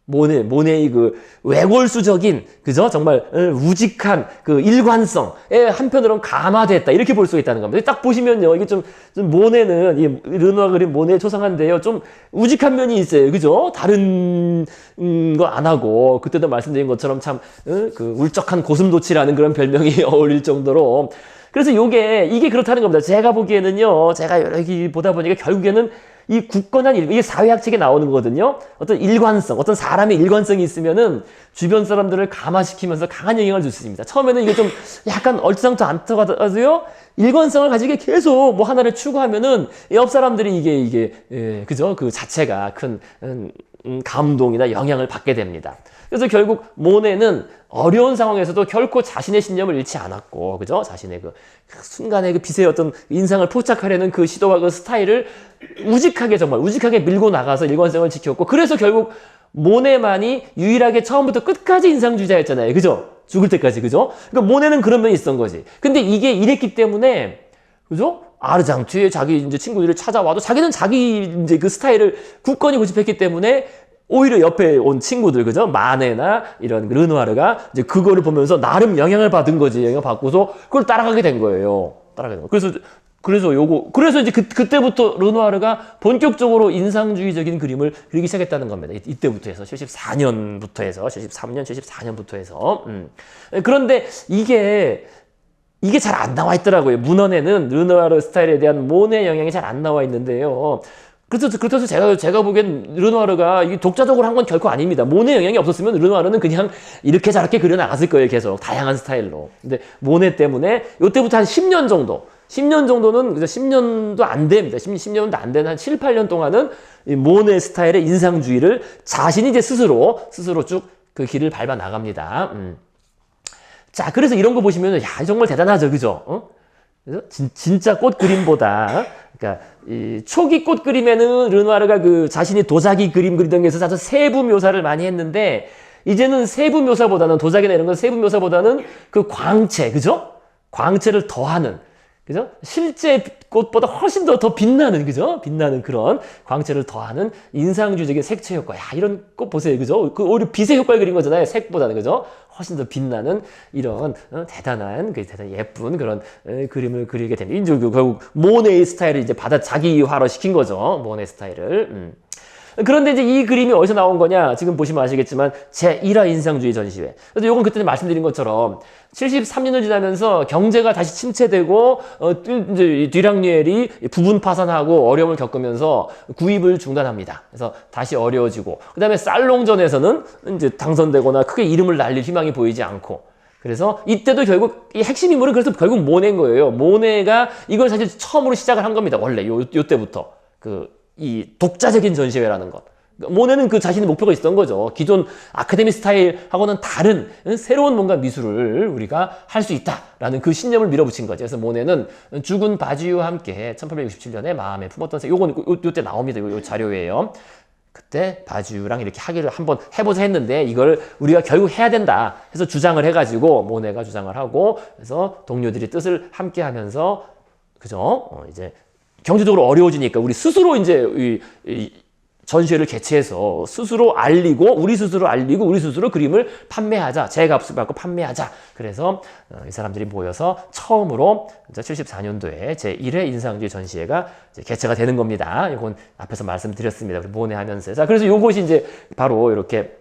모네의 그 외골수적인, 그죠? 정말 우직한 그 일관성에 한편으로는 감화됐다. 이렇게 볼 수가 있다는 겁니다. 딱 보시면요. 이게 좀 모네는, 이 르누아르 그린 모네에 초상한데요. 좀 우직한 면이 있어요. 그죠? 다른 거 안 하고, 그때도 말씀드린 것처럼 참, 그 울적한 고슴도치라는 그런 별명이 어울릴 정도로. 그래서 이게 그렇다는 겁니다. 제가 보기에는요. 제가 여러 개 보다 보니까 결국에는 이 굳건한 이게 사회학 책에 나오는 거거든요. 어떤 일관성, 어떤 사람의 일관성이 있으면은 주변 사람들을 감화시키면서 강한 영향을 줄 수 있습니다. 처음에는 이게 좀 약간 얼짱도 안 들어가도요. 일관성을 가지게 계속 뭐 하나를 추구하면은 옆 사람들이 이게 그죠? 그 자체가 큰 감동이나 영향을 받게 됩니다. 그래서 결국 모네는 어려운 상황에서도 결코 자신의 신념을 잃지 않았고, 그죠? 자신의 그 순간의 그 빛의 어떤 인상을 포착하려는 그 시도와 그 스타일을 정말 우직하게 밀고 나가서 일관성을 지켰고, 그래서 결국 모네만이 유일하게 처음부터 끝까지 인상주의자였잖아요. 그죠? 죽을 때까지, 그죠? 그러니까 모네는 그런 면이 있었던 거지. 근데 이게 이랬기 때문에, 그죠? 아르장투에 자기 이제 친구들이 찾아와도 자기는 자기 이제 그 스타일을 굳건히 고집했기 때문에 오히려 옆에 온 친구들, 그죠? 마네나 이런 르누아르가 이제 그거를 보면서 나름 영향을 받은 거지. 영향을 받고서 그걸 따라가게 된 거예요. 그래서 이제 그때부터 르누아르가 본격적으로 인상주의적인 그림을 그리기 시작했다는 겁니다. 이때부터 해서 74년부터 해서 73년, 74년부터 해서. 그런데 이게 잘 안 나와 있더라고요. 문헌에는 르누아르 스타일에 대한 모네 영향이 잘 안 나와 있는데요. 그래서 제가 보기엔 르누아르가 이게 독자적으로 한 건 결코 아닙니다. 모네 영향이 없었으면 르누아르는 그냥 이렇게 저렇게 그려나갔을 거예요. 계속 다양한 스타일로. 근데 모네 때문에 이때부터 한 10년 정도는 그죠? 10년도 안 됩니다. 10년도 안 되는 한 7, 8년 동안은 이 모네 스타일의 인상주의를 자신이 이제 스스로 쭉 그 길을 밟아 나갑니다. 자, 그래서 이런 거 보시면 야, 정말 대단하죠. 그죠? 그래서 진짜 꽃 그림보다, 그러니까 이 초기 꽃 그림에는 르누아르가 그 자신이 도자기 그림 그리던 게서 아주 세부 묘사를 많이 했는데, 이제는 세부 묘사보다는 도자기나 이런 건 세부 묘사보다는 그 광채, 그죠? 광채를 더하는, 그죠? 실제 꽃보다 훨씬 더 빛나는, 그죠? 빛나는 그런 광채를 더하는 인상주의적인 색채 효과. 야, 이런 꽃 보세요, 그죠? 그 오히려 빛의 효과를 그린 거잖아요, 색보다는, 그죠? 훨씬 더 빛나는 이런 대단한 예쁜 그런 그림을 그리게 됩니다. 이제 결국 모네의 스타일을 이제 자기화로 시킨 거죠, 모네 스타일을. 그런데 이제 이 그림이 어디서 나온 거냐? 지금 보시면 아시겠지만 제1화 인상주의 전시회. 그래서 요건 그때 말씀드린 것처럼 73년을 지나면서 경제가 다시 침체되고 이제 뒤랑뉘엘이 부분 파산하고 어려움을 겪으면서 구입을 중단합니다. 그래서 다시 어려워지고, 그다음에 살롱전에서는 이제 당선되거나 크게 이름을 날릴 희망이 보이지 않고, 그래서 이때도 결국 이 핵심 인물은 그래서 결국 모네인 거예요. 모네가 이걸 사실 처음으로 시작을 한 겁니다. 원래 요 때부터 이 독자적인 전시회라는 것. 모네는 그 자신의 목표가 있었던 거죠. 기존 아카데미 스타일하고는 다른 새로운 뭔가 미술을 우리가 할 수 있다라는 그 신념을 밀어붙인 거죠. 그래서 모네는 죽은 바지유와 함께 1867년에 마음에 품었던 요건 요때 나옵니다. 요 자료예요. 그때 바지유랑 이렇게 하기를 한번 해보자 했는데 이걸 우리가 결국 해야 된다 해서 주장을 해가지고 모네가 주장을 하고, 그래서 동료들이 뜻을 함께 하면서, 그죠? 이제 경제적으로 어려워지니까 우리 스스로 이제 이 전시회를 개최해서 스스로 알리고 우리 스스로 그림을 판매하자. 제값을 받고 판매하자. 그래서 이 사람들이 모여서 처음으로 74년도에 제1회 인상주의 전시회가 이제 개최가 되는 겁니다. 이건 앞에서 말씀드렸습니다. 우리 모네 하면서. 자, 그래서 요것이 이제 바로 이렇게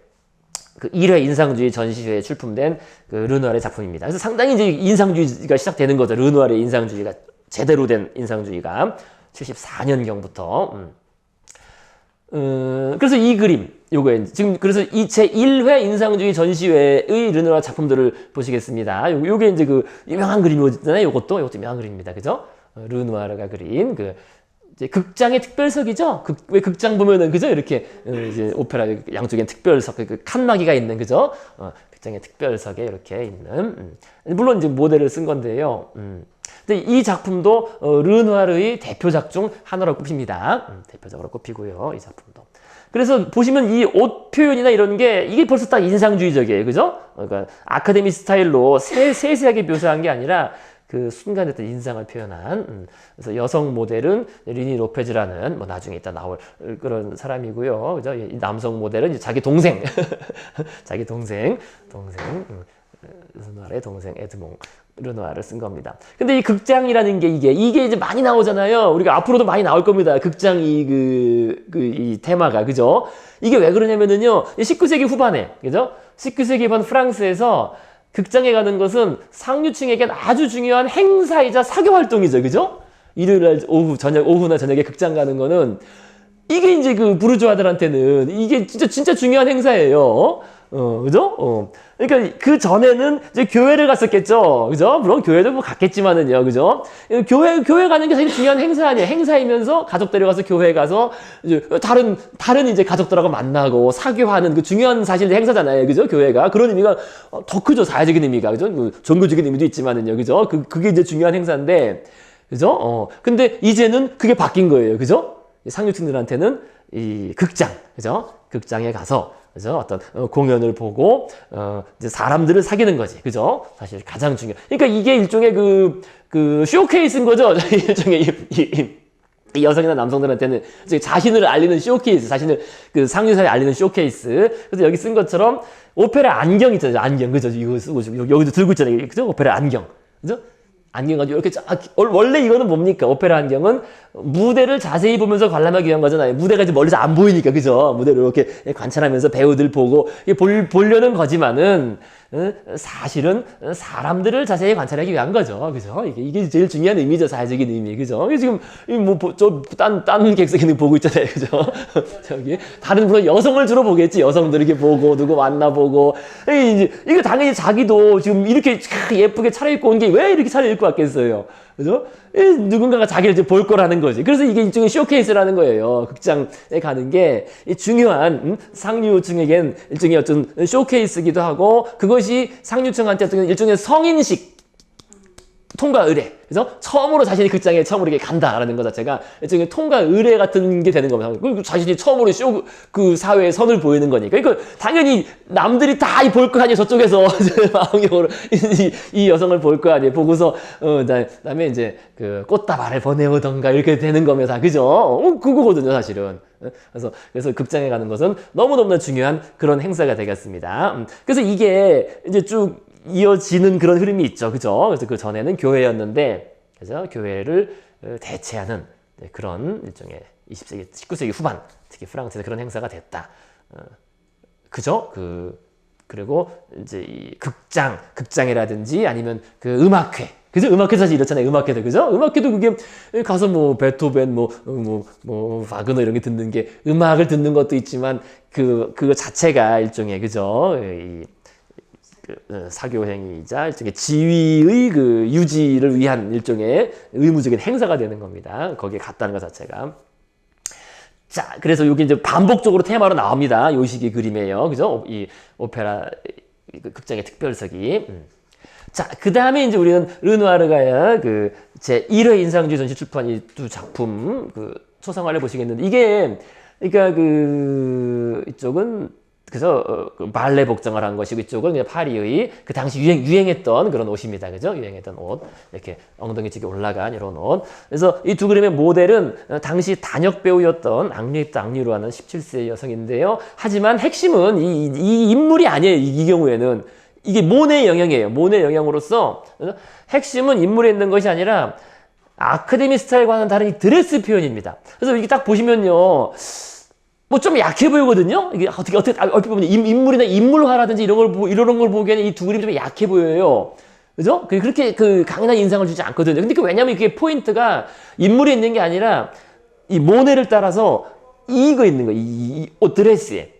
그 1회 인상주의 전시회에 출품된 그 르누아르의 작품입니다. 그래서 상당히 이제 인상주의가 시작되는 거죠. 르누아르의 인상주의가 제대로 된 인상주의가 74년경부터. 그래서 이 그림, 요거에 지금 그래서 이 제1회 인상주의 전시회의 르누아르 작품들을 보시겠습니다. 요게 이제 그 유명한 그림이잖아요. 요것도 유명한 그림입니다. 그죠? 르누아르가 그린 그 이제 극장의 특별석이죠. 왜 극장 보면은, 그죠? 이렇게 이제 오페라 양쪽엔 특별석, 그 칸막이가 있는, 그죠? 극장의 특별석에 이렇게 있는. 물론 이제 모델을 쓴 건데요. 근데 이 작품도 르누아르의 대표작 중 하나로 꼽힙니다. 대표적으로 꼽히고요, 이 작품도. 그래서 보시면 이 옷 표현이나 이런 게 이게 벌써 딱 인상주의적이에요, 그죠? 그러니까 아카데미 스타일로 세세하게 묘사한 게 아니라 그 순간의 어떤 인상을 표현한 그래서 여성 모델은 리니 로페즈라는 뭐 나중에 이따 나올 그런 사람이고요. 그죠? 이 남성 모델은 이제 자기 동생 자기 동생 르누아르의 동생 에드몽 르누아르를 쓴 겁니다. 근데 이 극장이라는 게 이게 이제 많이 나오잖아요. 우리가 앞으로도 많이 나올 겁니다. 극장 이 테마가 그죠? 이게 왜 그러냐면은요. 19세기 후반에 그죠? 19세기 후반 프랑스에서 극장에 가는 것은 상류층에겐 아주 중요한 행사이자 사교 활동이죠. 그죠? 일요일 날 오후나 저녁에 극장 가는 거는 이게 이제 그 부르주아들한테는 이게 진짜 중요한 행사예요. 그죠? 그러니까 그 전에는 이제 교회를 갔었겠죠. 그죠? 물론 교회도 뭐 갔겠지만은요. 그죠? 교회 가는 게 사실 중요한 행사 아니에요. 행사이면서 가족 데려가서 교회 가서 이제 다른 이제 가족들하고 만나고 사교하는 그 중요한 사실 행사잖아요. 그죠? 교회가. 그런 의미가 더 크죠. 사회적인 의미가. 그죠? 뭐 종교적인 의미도 있지만은요. 그죠? 그게 이제 중요한 행사인데. 그죠? 근데 이제는 그게 바뀐 거예요. 그죠? 상류층들한테는 이 극장. 그죠? 극장에 가서 그죠? 어떤 공연을 보고 이제 사람들을 사귀는 거지, 그죠? 사실 가장 중요. 그러니까 이게 일종의 그 쇼케이스인 거죠. 일종의 이 여성이나 남성들한테는 자신을 알리는 쇼케이스, 자신을 그 상류사에 알리는 쇼케이스. 그래서 여기 쓴 것처럼 오페라 안경 있잖아요, 안경, 그죠? 이거 쓰고 여기도 들고 있잖아요, 그죠? 오페라 안경, 그죠? 안경 가지고 이렇게 원래 이거는 뭡니까? 오페라 안경은 무대를 자세히 보면서 관람하기 위한 거잖아요. 무대가 이제 멀리서 안 보이니까, 그죠? 무대를 이렇게 관찰하면서 배우들 보고 보려는 거지만은 사실은 사람들을 자세히 관찰하기 위한 거죠, 그죠? 이게 제일 중요한 의미죠, 사회적인 의미, 그죠? 지금 딴 객석에는 보고 있잖아요, 그죠? 저기 다른 물론 여성을 주로 보겠지, 여성들 이렇게 보고 누구 만나보고 이거 당연히 자기도 지금 이렇게 예쁘게 차려입고 온 게 왜 이렇게 차려입고 왔겠어요, 그죠? 누군가가 자기를 이제 볼 거라는 거지. 그래서 이게 일종의 쇼케이스라는 거예요. 극장에 가는 게 중요한 상류층에겐 일종의 어떤 쇼케이스이기도 하고 그것이 상류층한테 어떤 일종의 성인식 통과 의례. 그래서 처음으로 자신이 극장에 처음으로 이렇게 간다라는 것 자체가 일종의 통과 의례 같은 게 되는 겁니다. 그리고 자신이 처음으로 그 사회에 선을 보이는 거니까. 그러니까 당연히 남들이 다 볼 거 아니에요. 저쪽에서 마음경으로 이 여성을 볼 거 아니에요. 보고서 그다음에 이제 그 꽃다발을 보내오던가 이렇게 되는 겁니다. 그죠? 그거거든요, 사실은. 그래서 극장에 가는 것은 너무너무나 중요한 그런 행사가 되겠습니다. 그래서 이게 이제 쭉 이어지는 그런 흐름이 있죠. 그죠? 그래서 그 전에는 교회였는데, 그죠? 교회를 대체하는 그런 일종의 20세기, 19세기 후반, 특히 프랑스에서 그런 행사가 됐다. 그죠? 그리고 이제 이 극장이라든지 아니면 그 음악회. 그죠? 음악회 사실 이렇잖아요. 음악회도. 그죠? 음악회도 그게 가서 뭐 베토벤, 바그너 이런 게 듣는 게 음악을 듣는 것도 있지만 그거 자체가 일종의, 그죠? 사교행위이자 일종의 지위의 그 유지를 위한 일종의 의무적인 행사가 되는 겁니다. 거기에 갔다는 것 자체가. 자, 그래서 여기 이제 반복적으로 테마로 나옵니다. 요 시기 그림이에요. 그죠? 이 오페라 극장의 특별석이. 자, 그 다음에 이제 우리는 르누아르가 제 1회 인상주의 전시 출판 이 두 작품, 초상화를 보시겠는데, 이게, 그러니까 이쪽은 그래서 말레 복장을 한 것이고 이쪽은 그냥 파리의 그 당시 유행했던 그런 옷입니다. 그죠? 유행했던 옷. 이렇게 엉덩이 쪽에 올라간 이런 옷. 그래서 이 두 그림의 모델은 당시 단역 배우였던 앙리에트 앙리루라는 17세 여성인데요. 하지만 핵심은 이 인물이 아니에요. 이 경우에는. 이게 모네의 영향이에요. 모네의 영향으로서 핵심은 인물에 있는 것이 아니라 아카데미 스타일과는 다른 이 드레스 표현입니다. 그래서 이게 딱 보시면요. 뭐 좀 약해 보이거든요. 이게 어떻게 얼핏 보면 인물이나 인물화라든지 이런 걸 보기에는 이 두 그림이 좀 약해 보여요. 그죠? 그렇게 강인한 인상을 주지 않거든요. 근데 왜냐면 이게 포인트가 인물이 있는 게 아니라 이 모네를 따라서 이거 있는 거예요. 이 옷 드레스에.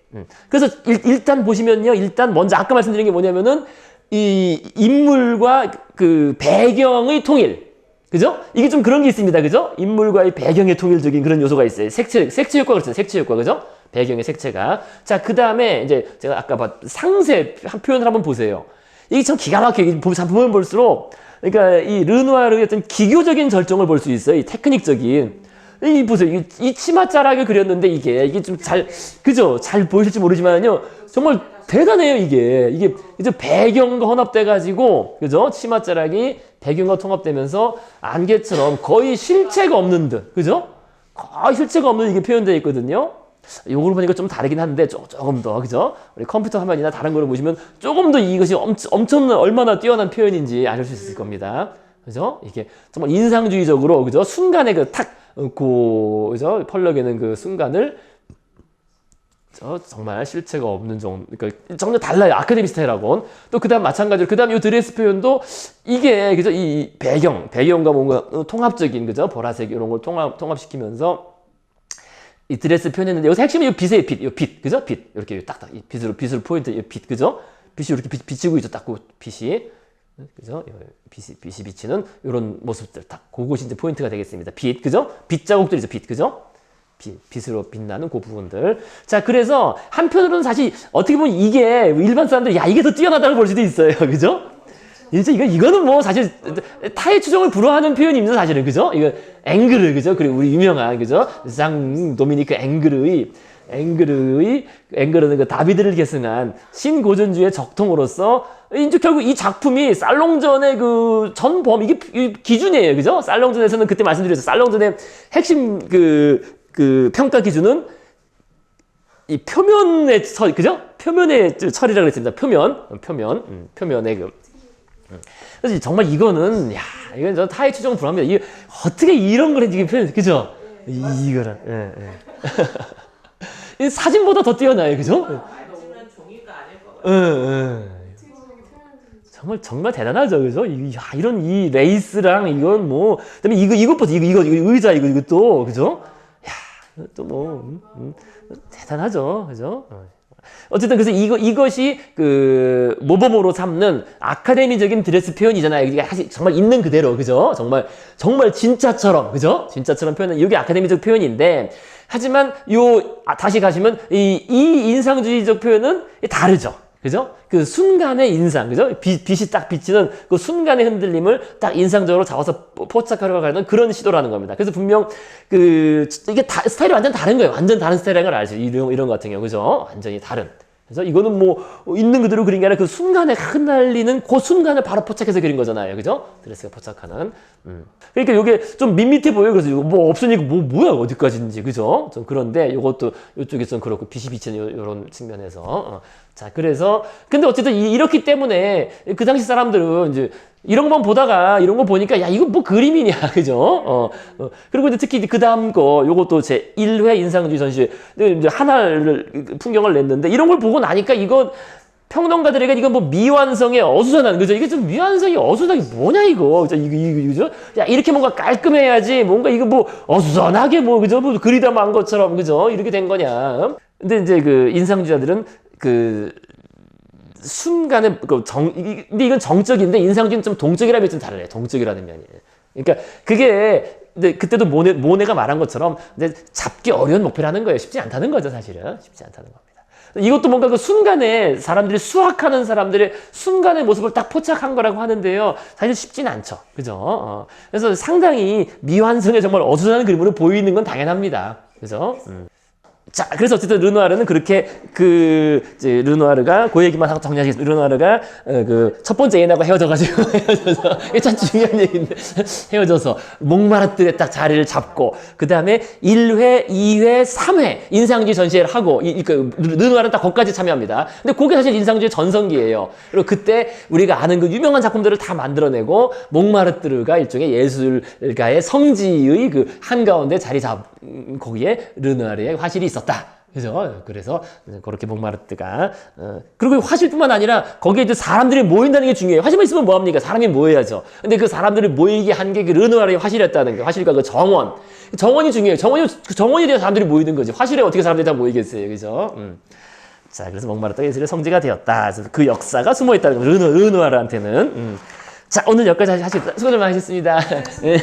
그래서 일단 보시면요. 일단 먼저 아까 말씀드린 게 뭐냐면은 이 인물과 그 배경의 통일. 그죠? 이게 좀 그런 게 있습니다. 그죠? 인물과의 배경의 통일적인 그런 요소가 있어요. 색채 효과 그렇잖아요. 색채 효과. 그죠? 배경의 색채가. 자, 그 다음에 이제 제가 아까 상세 표현을 한번 보세요. 이게 참 기가 막히게 보면 볼수록 그러니까 이 르누아르의 어떤 기교적인 절정을 볼 수 있어요. 이 테크닉적인. 이 보세요. 이 치맛자락을 그렸는데 이게 좀 잘, 그죠? 잘 보이실지 모르지만요. 정말 대단해요, 이게 이제 배경과 혼합돼가지고, 그죠? 치맛자락이 배경과 통합되면서 안개처럼 거의 실체가 없는 듯, 그죠? 거의 실체가 없는 이게 표현되어 있거든요. 요걸 보니까 좀 다르긴 한데, 조금 더, 그죠? 우리 컴퓨터 화면이나 다른 거를 보시면 조금 더 이것이 엄청난, 얼마나 뛰어난 표현인지 아실 수 있을 겁니다. 그죠? 이게 정말 인상주의적으로, 그죠? 순간에 그죠? 펄럭이는 그 순간을, 정말 실체가 없는 정도, 그러니까 정말 달라요. 아카데미 스타일하고는. 또 그다음 마찬가지로, 그다음 이 드레스 표현도 이게, 그죠? 이 배경과 뭔가 통합적인, 그죠? 보라색 이런 걸 통합시키면서 이 드레스 표현했는데, 여기서 핵심은 이 빛이에요, 빛. 그죠? 빛. 이렇게 딱딱, 이 빛으로 포인트, 이 빛, 그죠? 빛이 이렇게 비치고 있죠. 딱 그 빛이. 그죠? 빛이 비치는 이런 모습들. 딱, 그것이 이제 포인트가 되겠습니다. 빛, 그죠? 빛 자국들이죠, 빛, 그죠? 빛으로 빛나는 그 부분들. 자, 그래서 한편으로는 사실 어떻게 보면 이게 일반 사람들이 야, 이게 더 뛰어나다고 볼 수도 있어요. 그죠? 진짜 이거는 뭐 사실 타의 추종을 불허하는 표현입니다. 사실은. 그죠? 이거 앵그르, 그죠? 그리고 우리 유명한, 그죠? 장 도미니크 앵그르는 그 다비드를 계승한 신고전주의 적통으로서 이제 결국 이 작품이 살롱전의 그 전범, 이게 기준이에요. 그죠? 살롱전에서는 그때 말씀드렸죠. 살롱전의 핵심 그 평가 기준은 이 표면의 그죠? 표면의 처리라고 했습니다. 표면의 그래서 정말 이거는, 야, 이건 저 타의 추정 불합니다. 이게 어떻게 이런 걸 이게 표현, 그죠? 이거는, 이 사진보다 더 뛰어나요, 그죠? 만지면 종이가 아닐 것 같아요. 정말 대단하죠, 그죠? 이런 이 레이스랑 이건 뭐, 그다음에 이것 보세요, 이거 의자 이것도, 그죠? 야, 또 뭐, 대단하죠, 그죠? 어쨌든 그래서 이것이 그 모범으로 삼는 아카데미적인 드레스 표현이잖아요. 이게 사실 정말 있는 그대로, 그죠? 정말 진짜처럼, 그죠? 진짜처럼 표현은 이게 아카데미적 표현인데, 하지만 다시 가시면 이 인상주의적 표현은 다르죠. 그죠? 그 순간의 인상, 그죠? 빛이 딱 비치는 그 순간의 흔들림을 딱 인상적으로 잡아서 포착하려고 하는 그런 시도라는 겁니다. 그래서 분명 이게 스타일이 완전 다른 거예요. 완전 다른 스타일인 걸 알죠. 이런 것 같은 경우, 그죠? 완전히 다른. 그래서 이거는 뭐 있는 그대로 그린 게 아니라 그 순간에 흩날리는 그 순간을 바로 포착해서 그린 거잖아요. 그죠? 드레스가 포착하는. 그러니까 이게 좀 밋밋해 보여요. 그래서 이거 뭐 없으니까 뭐야 어디까지인지, 그죠? 좀 그런데 이것도 이쪽에서는 그렇고 빛이 비치는 이런 측면에서. 자, 그래서 근데 어쨌든 이렇기 때문에 그 당시 사람들은 이제 이런 것만 보다가 이런 거 보니까 야, 이거 뭐 그림이냐, 그죠? 그리고 이제 특히 그 다음 거 요것도 제 1회 인상주의 전시회 이제 하나를 풍경을 냈는데 이런 걸 보고 나니까 이거 평론가들에게 이건 뭐 미완성의 어수선한, 그죠? 이게 좀 미완성이 어수선하게 뭐냐 이거, 그죠? 야, 이렇게 뭔가 깔끔해야지 뭔가 이거 뭐 어수선하게 뭐, 그죠? 뭐 그리다 만 것처럼, 그죠? 이렇게 된 거냐? 근데 이제 그 인상주의자들은 그 순간에 근데 이건 정적인데 인상주의는 좀 동적이라면 좀 달라요. 동적이라는 면이. 그러니까 그게 근데 그때도 모네가 말한 것처럼 근데 잡기 어려운 목표라는 거예요. 쉽지 않다는 거죠, 사실은. 쉽지 않다는 겁니다. 이것도 뭔가 그 순간에 사람들이 수학하는 사람들의 순간의 모습을 딱 포착한 거라고 하는데요. 사실 쉽진 않죠. 그죠? 그래서 상당히 미완성의 정말 어수선한 그림으로 보이는 건 당연합니다. 그죠? 자, 그래서 어쨌든 르누아르는 그렇게 이제 르누아르가 그 얘기만 하고 정리하시겠습니다. 르누아르가 그 첫 번째 애인하고 헤어져가지고 이게 참 중요한 얘기인데 헤어져서 몽마르트에 딱 자리를 잡고 그 다음에 1회, 2회, 3회 인상주의 전시회를 하고 르누아르는 딱 거기까지 참여합니다. 근데 그게 사실 인상주의 전성기예요. 그리고 그때 우리가 아는 그 유명한 작품들을 다 만들어내고 몽마르트르가 일종의 예술가의 성지의 그 한가운데 자리 거기에 르누아르의 화실이 있었다. 그죠? 그래서 그렇게 몽마르트가 그리고 화실뿐만 아니라 거기에 이제 사람들이 모인다는 게 중요해요. 화실만 있으면 뭐 합니까? 사람이 모여야죠. 근데 그 사람들이 모이게 한 게 그 르누아르의 화실이었다는 게 화실과 그 정원이 중요해요. 정원에 대한 사람들이 모이는 거지. 화실에 어떻게 사람들이 다 모이겠어요, 그죠? 자, 그래서 몽마르트가 예술의 성지가 되었다. 그래서 그 역사가 숨어 있다는 거죠. 르누아르한테는. 자, 오늘 여기까지 수고 좀 하셨습니다. 네.